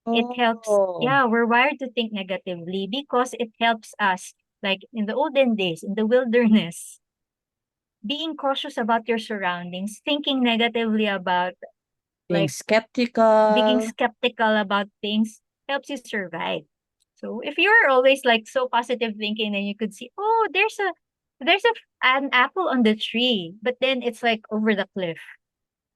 It helps, Oh, yeah, we're wired to think negatively because it helps us, like in the olden days, in the wilderness, being cautious about your surroundings, thinking negatively about, being like, being skeptical. skeptical about things helps you survive. So if you're always like so positive thinking, then you could see, oh, an apple on the tree, but then it's like over the cliff.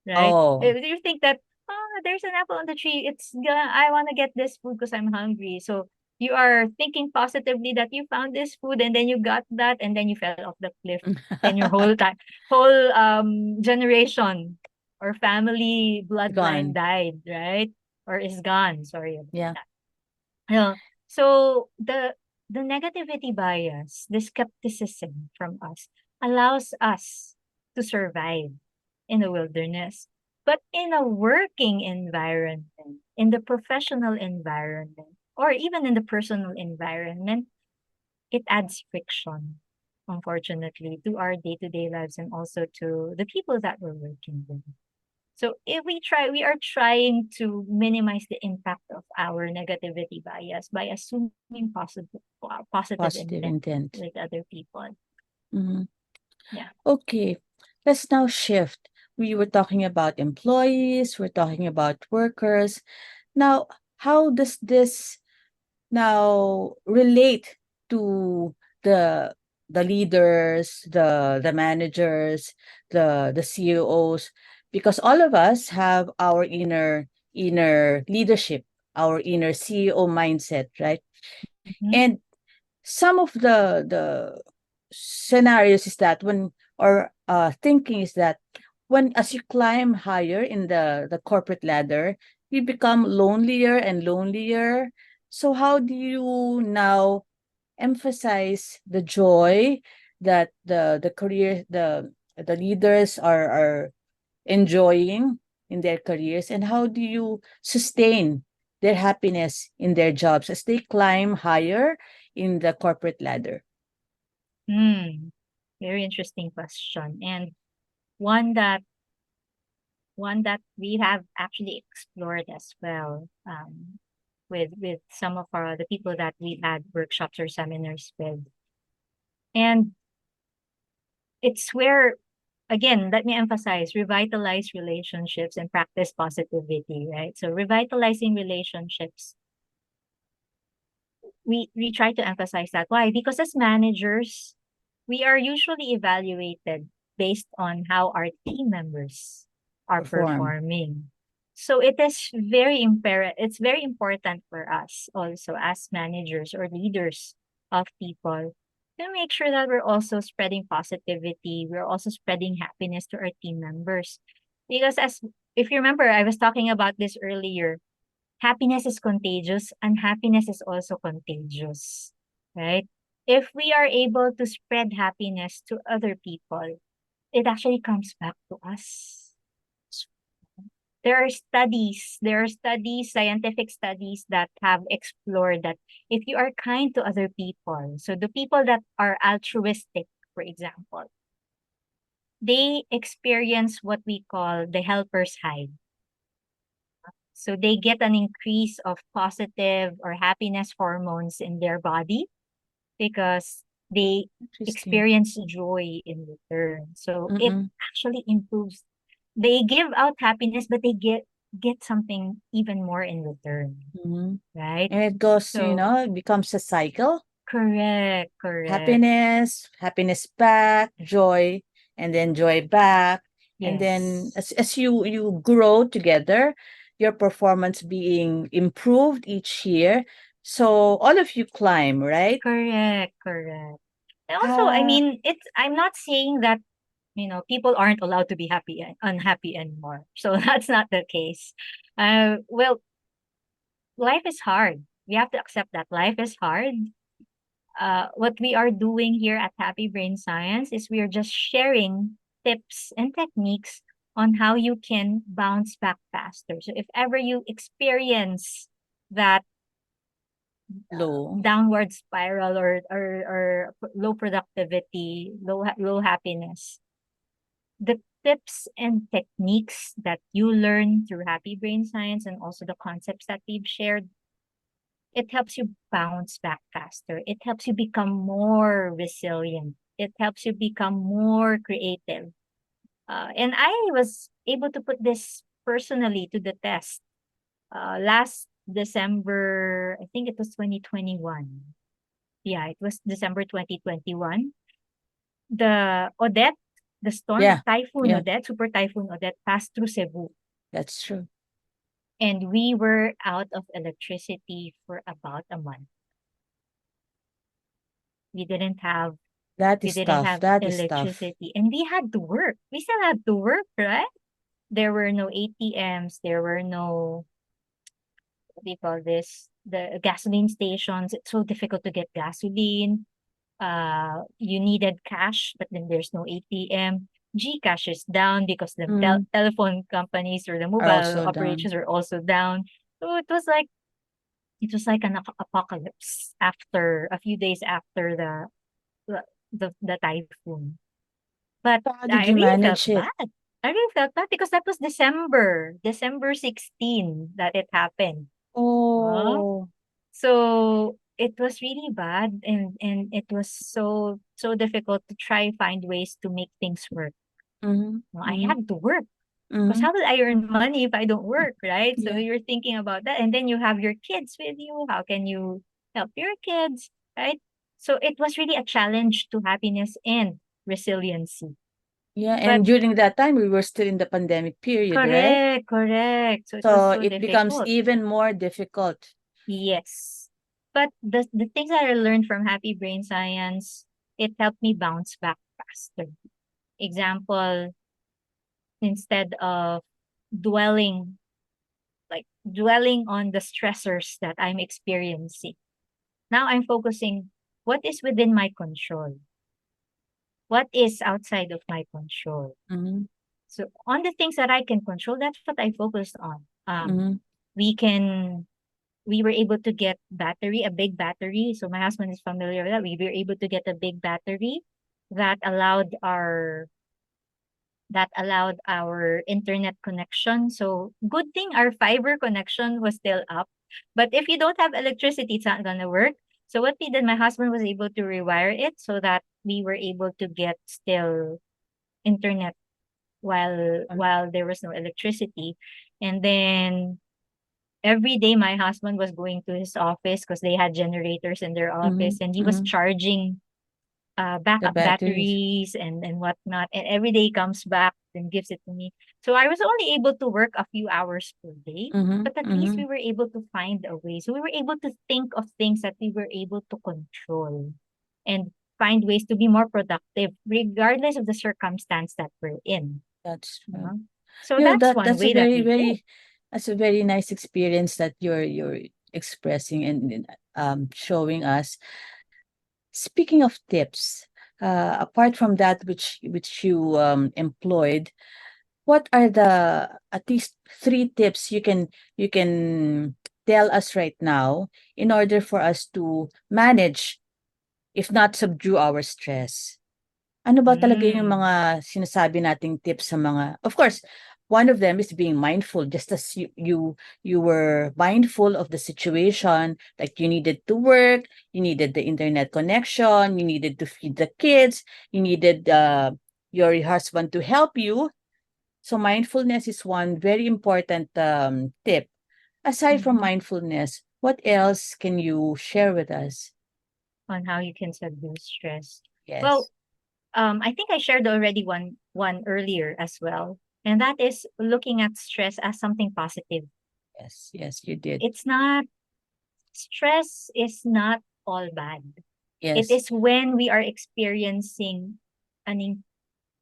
Right? Oh, If you think that, "Oh, there's an apple on the tree. I wanna get this food because 'cause I'm hungry." So, you are thinking positively that you found this food and then you got that and then you fell off the cliff and your whole generation or family bloodline gone. died, right? Or is gone, sorry about Yeah. that. Yeah. So, the negativity bias, the skepticism from us allows us to survive in the wilderness. But in a working environment, in the professional environment, or even in the personal environment, it adds friction, unfortunately, to our day-to-day lives and also to the people that we're working with. So if we are trying to minimize the impact of our negativity bias by assuming positive intent Positive intent. with other people. Mhm. Yeah. Okay, let's now shift. We were talking about employees, we're talking about workers. Now, how does this now relate to the the leaders, the managers, the CEOs? Because all of us have our inner leadership, our inner CEO mindset, right? Mhm. And some of the scenarios is that when or thinking is that when as you climb higher in the corporate ladder, you become lonelier and lonelier. So how do you now emphasize the joy that the career the leaders are enjoying in their careers, and how do you sustain their happiness in their jobs as they climb higher in the corporate ladder? Hmm. Very interesting question. And one that one that we have actually explored as well, with some of our the people that we've had workshops or seminars with. And it's where, again, let me emphasize, revitalize relationships and practice positivity, right? So revitalizing relationships, we try to emphasize that. Why? Because as managers, we are usually evaluated based on how our team members are Perform. performing. So it is very it's very important for us also as managers or leaders of people to make sure that we're also spreading positivity. We're also spreading happiness to our team members. Because as if you remember, I was talking about this earlier. Happiness is contagious, unhappiness is also contagious, right? If we are able to spread happiness to other people, it actually comes back to us. There are studies, scientific studies that have explored that if you are kind to other people, so the people that are altruistic, for example, they experience what we call the helper's high. So they get an increase of positive or happiness hormones in their body because they Interesting. experience joy in return. So it Mm-mm. actually improves. They give out happiness, but they get something even more in return, Mm-hmm. right? And it goes, So it becomes a cycle. correct, correct. Happiness back, joy, and then joy back. And then Yes. as you grow together, your performance being improved each year. So all of you climb, right? Correct, correct. And also, I Ah, mean, I'm not saying that, people aren't allowed to be happy and unhappy anymore. So that's not the case. Well, life is hard. We have to accept that life is hard. What we are doing here at Happy Brain Science is we are just sharing tips and techniques on how you can bounce back faster. So if ever you experience that low. downward spiral or low productivity, low happiness, the tips and techniques that you learn through Happy Brain Science and also the concepts that we've shared, it helps you bounce back faster. It helps you become more resilient. It helps you become more creative. And I was able to put this personally to the test. Last December, I think it was 2021. Yeah, it was December 2021. The Odette, the storm, Yeah, Typhoon yeah, Odette, Super Typhoon Odette passed through Cebu. that's true. And we were out of electricity for about a month. We didn't have That we is didn't tough. have That is tough. electricity and we had to work. We still had to work, right? There were no ATMs, there were no, what do you call this? The gasoline stations. It's so difficult to get gasoline. You needed cash, but then there's no ATM. GCash is down because the Mm, telephone companies or the are mobile also done. operations are also down. So it was like an apocalypse after a few days after the the typhoon. But So how did I you really felt manage it? bad. I really felt bad because that was December 16 that it happened. Huh? Oh. So it was really bad and it was so difficult to try find ways to make things work. Mm-hmm, Well, I mm-hmm, had to work because mm-hmm. how will I earn money if I don't work, right? So Yeah. you're thinking about that and then you have your kids with you. How can you help your kids, right? So it was really a challenge to happiness and resiliency. Yeah, But and during that time, we were still in the pandemic period, right? correct. So it was So so it becomes difficult. even more difficult. Yes. But the things that I learned from Happy Brain Science, it helped me bounce back faster. Example, instead of dwelling dwelling on the stressors that I'm experiencing. Now I'm focusing what is within my control, what is outside of my control. Mhm. So on the things that I can control, that's what I focused on. Mhm. We can we were able to get a big battery. So my husband is familiar with that. We were able to get a big battery that allowed our internet connection. So good thing our fiber connection was still up. But if you don't have electricity, it's not gonna work. So what we did, my husband was able to rewire it so that we were able to get still internet Um, while there was no electricity. And then every day my husband was going to his office because they had generators in their office, mhm. and he was Mhm. charging The backup batteries. batteries and whatnot. And every day he comes back and gives it to me. So I was only able to work a few hours per day, Mhm. but at least we Mhm. were able to find a way. So we were able to think of things that we were able to control and find ways to be more productive, regardless of the circumstance that we're in. That's You true. know? So You know that's that one that's a way that very we did. very that's a very nice experience that you're expressing and showing us. Speaking of tips, apart from that which you employed, what are the at least three tips you can tell us right now in order for us to manage, if not subdue our stress? Ano ba talaga yung Mm. mga sinasabi nating tips sa mga, of course, one of them is being mindful, just as you were mindful of the situation, like you needed to work, you needed the internet connection, you needed to feed the kids, you needed your husband to help you. So mindfulness is one very important tip. Aside from Mhm. mindfulness, what else can you share with us? On how you can subdue stress. Well, Yes, I think I shared already one earlier as well, and that is looking at stress as something positive. yes, yes, you did. It's not Stress is not all bad. It Yes. is when we are experiencing an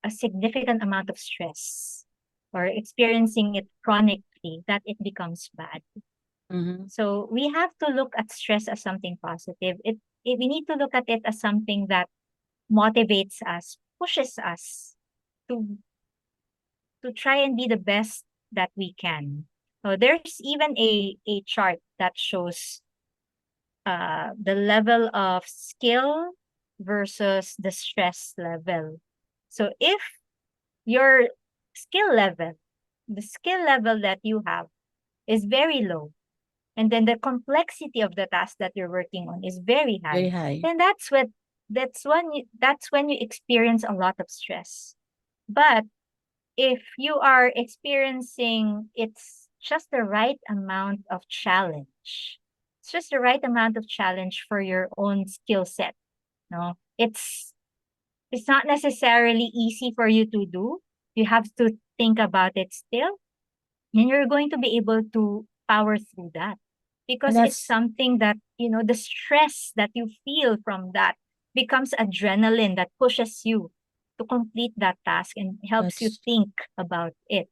a significant amount of stress or experiencing it chronically that it becomes bad. Mm-hmm. So we have to look at stress as something positive. We need to look at it as something that motivates us, pushes us to try and be the best that we can. So there's even a chart that shows the level of skill versus the stress level. So if your skill level, the skill level that you have is very low, and then the complexity of the task that you're working on is very Very high, high. then that's when you experience a lot of stress. But if you are experiencing it's just the right amount of challenge, it's just the right amount of challenge for your own skill set. No, it's not necessarily easy for you to do. You have to think about it still, and you're going to be able to power through that And because it's that's something that the stress that you feel from that becomes adrenaline that pushes you to complete that task and helps you that's think about it.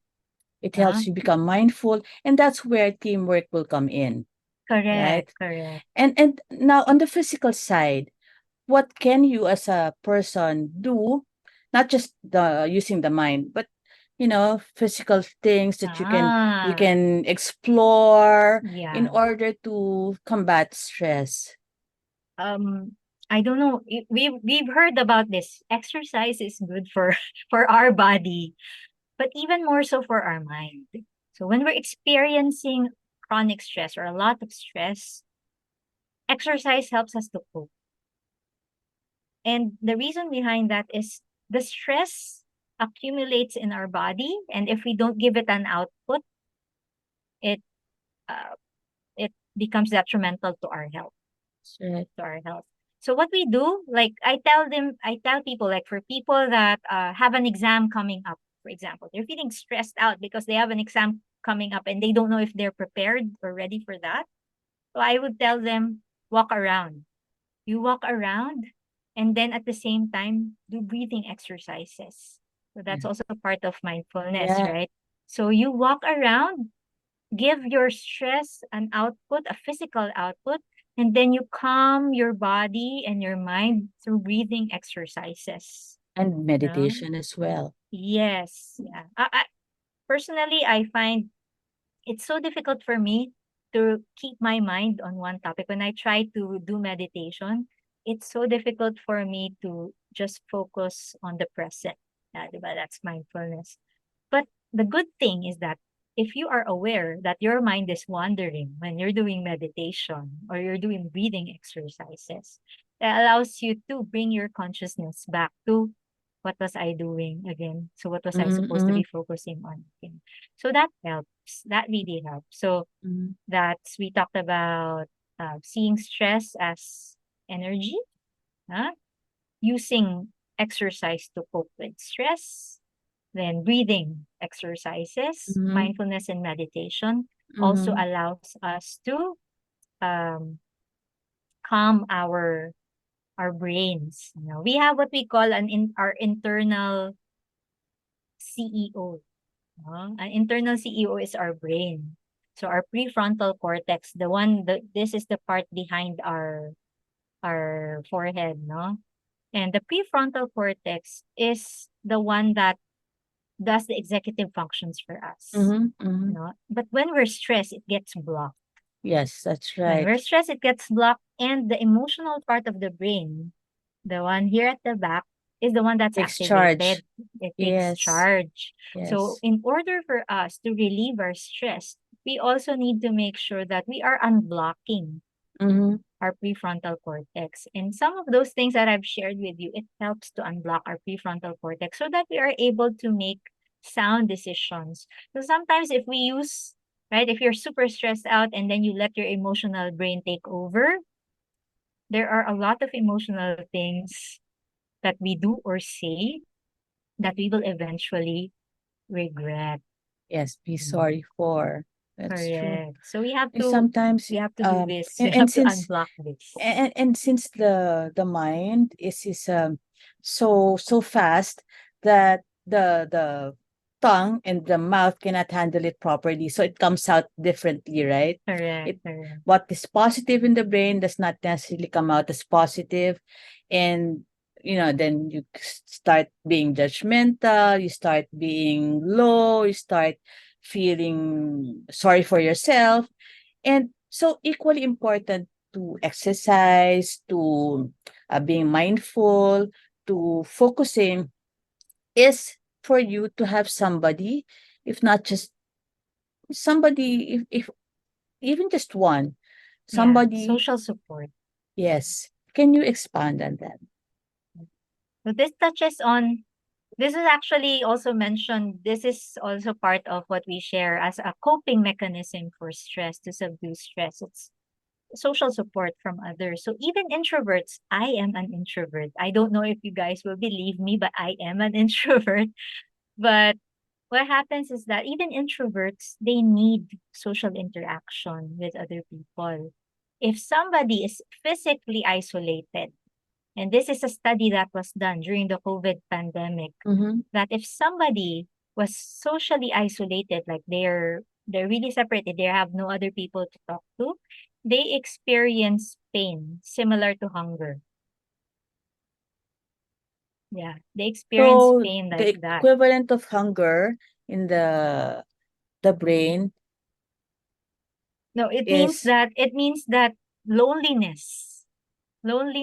it Huh? helps you become mindful, and that's where teamwork will come in, Correct, right? correct. And now on the physical side, what can you as a person do, not just the using the mind, but physical things that you Ah, can explore in yeah. order to combat stress? Um, I don't know. We've heard about this. Exercise is good for for our body, but even more so for our mind. So when we're experiencing chronic stress or a lot of stress, exercise helps us to cope. And the reason behind that is the stress accumulates in our body, and if we don't give it an output, it uh, it becomes detrimental That's right. to our health. So what we do, like I tell people, like for people that have an exam coming up, for example, they're feeling stressed out because they have an exam coming up and they don't know if they're prepared or ready for that. So I would tell them, walk around. You walk around and then at the same time do breathing exercises. So Yeah. that's also part of mindfulness, Yeah. right? So you walk around, give your stress an output, a physical output, and then you calm your body and your mind through breathing exercises. And No? meditation as well. Yes. Yeah. Personally, I find it's so difficult for me to keep my mind on one topic. When I try to do meditation, it's so difficult for me to just focus on the present. Diba? That's mindfulness. But the good thing is that if you are aware that your mind is wandering when you're doing meditation or you're doing breathing exercises, that allows you to bring your consciousness back to what was I doing again? So what was I Mm-hmm, supposed to mm-hmm, be focusing on again? So that helps. That really helps. So mm-hmm, that's we talked about seeing stress as energy, huh? Using exercise to cope with stress, then breathing exercises, mm-hmm, mindfulness and meditation also mm-hmm, allows us to um, calm our brains. You know, we have what we call our internal CEO. No? An internal CEO is our brain. So our prefrontal cortex, the one that this is the part behind our forehead, no? And the prefrontal cortex is the one that does the executive functions for us. mm-hmm, mm-hmm. No? But when we're stressed, it gets blocked. Yes, that's When right. we're stressed, it gets blocked, and the emotional part of the brain, the one here at the back, is the one that's Takes charge. activated. It takes Yes, charge. So, yes. in order for us to relieve our stress, we also need to make sure that we are unblocking Mm-hmm. our prefrontal cortex. And some of those things that I've shared with you, it helps to unblock our prefrontal cortex so that we are able to make sound decisions. So sometimes if we use, right, if you're super stressed out and then you let your emotional brain take over, there are a lot of emotional things that we do or say that we will eventually regret. Yes, be Mm, sorry for. That's true. correct. So we have And to sometimes, do this. We and have to since unblock this. and since the mind is so fast that the tongue and the mouth cannot handle it properly, so it comes out differently, right? Correct, It correct. what is positive in the brain does not necessarily come out as positive, and then you start being judgmental, you start being low, you start feeling sorry for yourself. And so equally important to exercise, to being mindful, to focusing is for you to have somebody, if not just somebody, if even just one, Yeah, somebody, social support. yes. Can you expand on that? So this touches on this is actually also mentioned. This is also part of what we share as a coping mechanism for stress to subdue stress. It's social support from others. So even introverts, I am an introvert. I don't know if you guys will believe me, but I am an introvert. But what happens is that even introverts, they need social interaction with other people. If somebody is physically isolated, and this is a study that was done during the COVID pandemic, Mm-hmm. that if somebody was socially isolated, like they're really separated, they have no other people to talk to, they experience pain similar to hunger. Yeah, they experience So pain like the that. equivalent of hunger in the brain No, is it means that loneliness,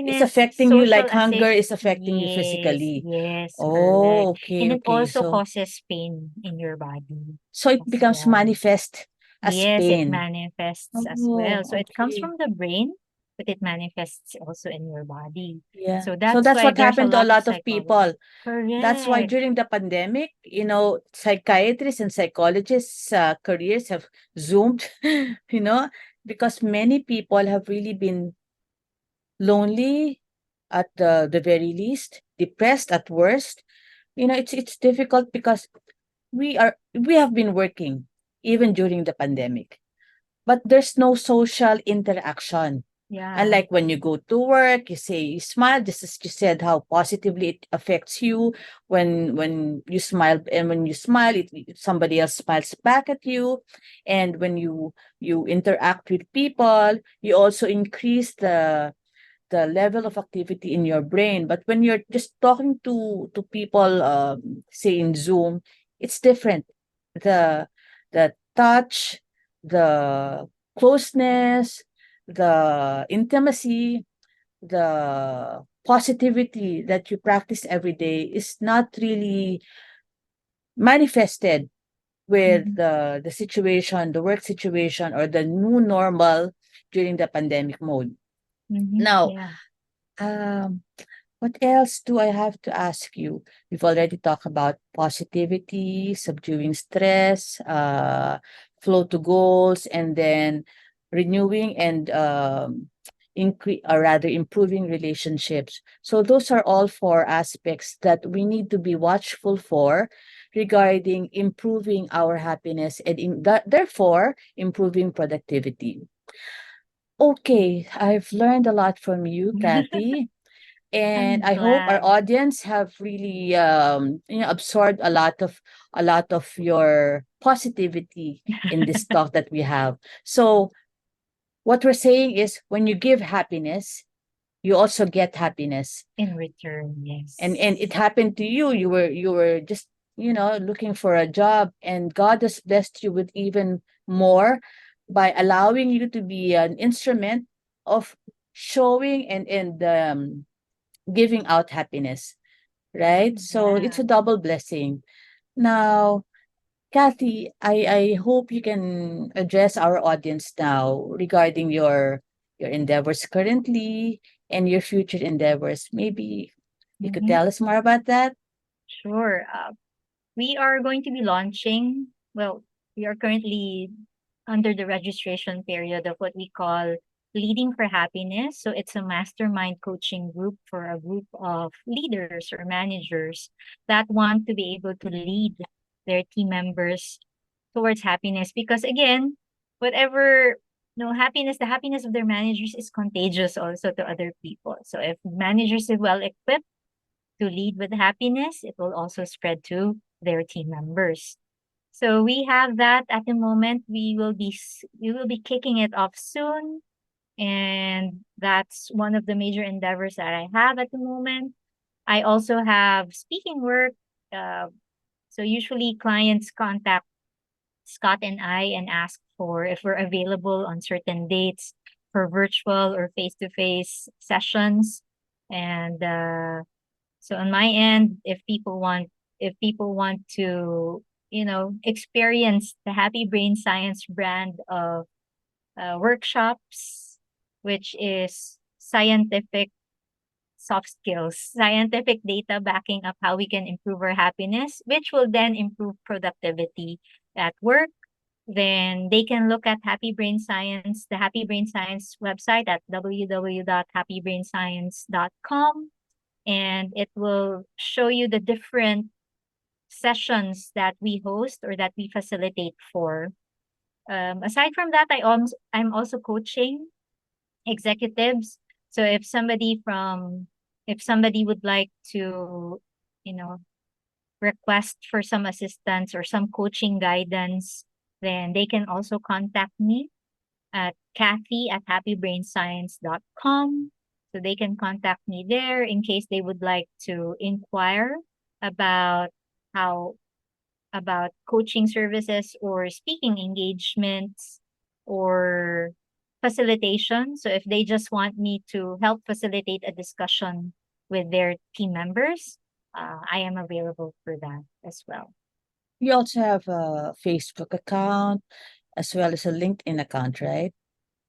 it's loneliness, affecting you social like hunger assist. is affecting you Yes, physically. yes, Oh, correct. okay, And it okay. also So causes pain in your body so it as becomes well. manifest as Yes, it pain. manifests as well. Oh, So it comes okay. from the brain, but it manifests also in your body. Yeah. So So that's that's why what there's a happened to a lot of lot of psychology. people. That's why Correct. during the pandemic, psychiatrists and psychologists' careers have zoomed, you know, because many people have really been lonely at the very least, depressed at worst. It's difficult because we have been working even during the pandemic, but there's no social interaction. Yeah. Unlike when you go to work, you say you smile, just as you said, how positively it affects you when you smile, and when you smile, somebody else smiles back at you, and when you interact with people, you also increase the level of activity in your brain. But when you're just talking to people, say in Zoom, it's different. The the touch, the closeness, the intimacy, the positivity that you practice every day is not really manifested with Mm-hmm. the situation, the work situation, or the new normal during the pandemic mode. Mm-hmm. Now, Yeah. um, what else do I have to ask you? We've already talked about positivity, subduing stress, flow to goals, and then renewing and increase, or rather improving relationships. So those are all four aspects that we need to be watchful for regarding improving our happiness and therefore improving productivity. Okay, I've learned a lot from you, Kathy. And I'm I hope our glad. audience have really absorbed a lot of your positivity in this talk that we have. So what we're saying is when you give happiness, you also get happiness. In return, And it yes. happened to you. You were just looking for a job, and God has blessed you with even more by allowing you to be an instrument of showing and giving out happiness, right? So it's Yeah. a double blessing. Now, Kathy, I hope you can address our audience now regarding your endeavors currently and your future endeavors. Maybe you could Mm-hmm. tell us more about that. Sure. We are going to be launching, well, we are currently under the registration period of what we call Leading for Happiness. So it's a mastermind coaching group for a group of leaders or managers that want to be able to lead their team members towards happiness. Because again, whatever happiness, the happiness of their managers is contagious also to other people. So if managers are well equipped to lead with happiness, it will also spread to their team members. So we have that at the moment. We will be kicking it off soon, and that's one of the major endeavors that I have at the moment. I also have speaking work. Uh, so usually clients contact Scott and I and ask for if we're available on certain dates for virtual or face-to-face sessions, and so on my end, if people want to, experience the Happy Brain Science brand of workshops, which is scientific soft skills, scientific data backing up how we can improve our happiness, which will then improve productivity at work, then they can look at Happy Brain Science, the Happy Brain Science website at www.happybrainscience.com, and it will show you the different sessions that we host or that we facilitate for. Aside from that, I'm also coaching executives. So if somebody would like to, you know, request for some assistance or some coaching guidance, then they can also contact me at Cathy at happybrainscience.com. So they can contact me there in case they would like to inquire about how about coaching services or speaking engagements or facilitation. So if they just want me to help facilitate a discussion with their team members, I am available for that as well. You also have a Facebook account as well as a LinkedIn account, right?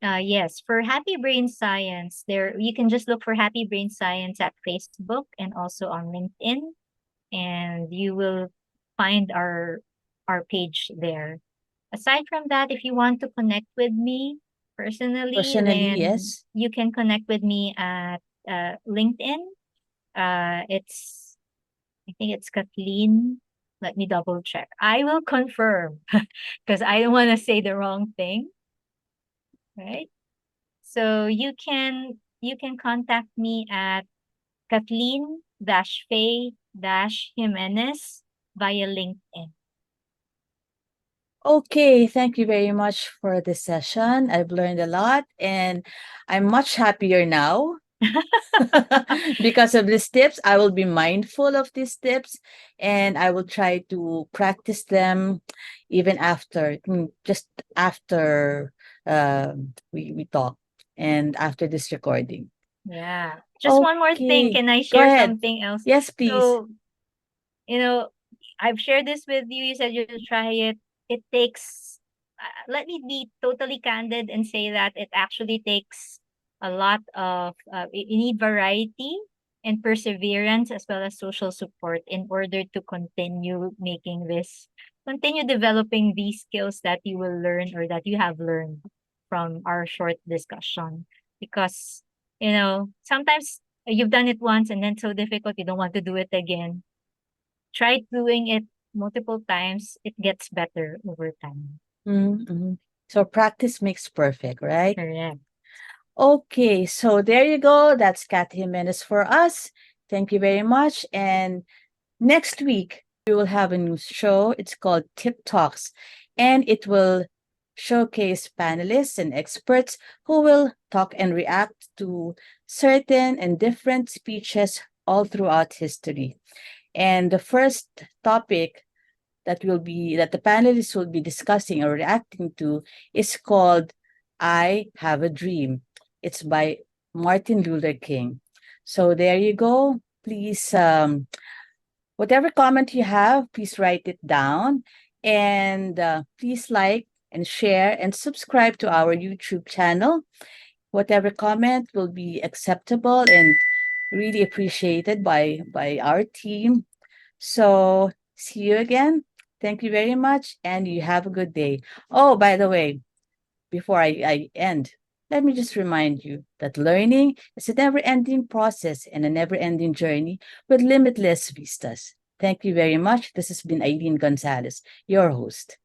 Yes, for Happy Brain Science, there you can just look for Happy Brain Science at Facebook and also on LinkedIn, and you will find our page there. Aside from that, if you want to connect with me personally, Personally, then yes. you can connect with me at LinkedIn. It's I think it's Kathleen. Let me double check. I will confirm because I don't want to say the wrong thing, right? So you can contact me at Kathleen Faye Jimenez via LinkedIn. Okay, thank you very much for this session. I've learned a lot and I'm much happier now because of these tips. I will be mindful of these tips and I will try to practice them even after, just after we talk and after this recording. Yeah. Just one more thing. Okay, Can I go share ahead. something else? Yes, please. So, you know, I've shared this with you. You said you'll try it. It takes, let me be totally candid and say that it actually takes a lot of, you need variety and perseverance as well as social support in order to continue developing these skills that you will learn or that you have learned from our short discussion. Because, sometimes you've done it once and then so difficult, you don't want to do it again. Try doing it multiple times, it gets better over time. Mhm. So practice makes perfect, right? Correct. Okay, so there you go. That's Cathy Jimenez for us. Thank you very much. And next week, we will have a new show. It's called Tip Talks, and it will showcase panelists and experts who will talk and react to certain and different speeches all throughout history. And the first topic that the panelists will be discussing or reacting to is called I Have a Dream. It's by Martin Luther King. So there you go. Please, whatever comment you have, please write it down. And please like and share and subscribe to our YouTube channel. Whatever comment will be acceptable and really appreciated by our team. So see you again. Thank you very much, and you have a good day. Oh, by the way, before I end, let me just remind you that learning is a never ending process and a never ending journey with limitless vistas. Thank you very much. This has been Aylene Gonzalez, your host.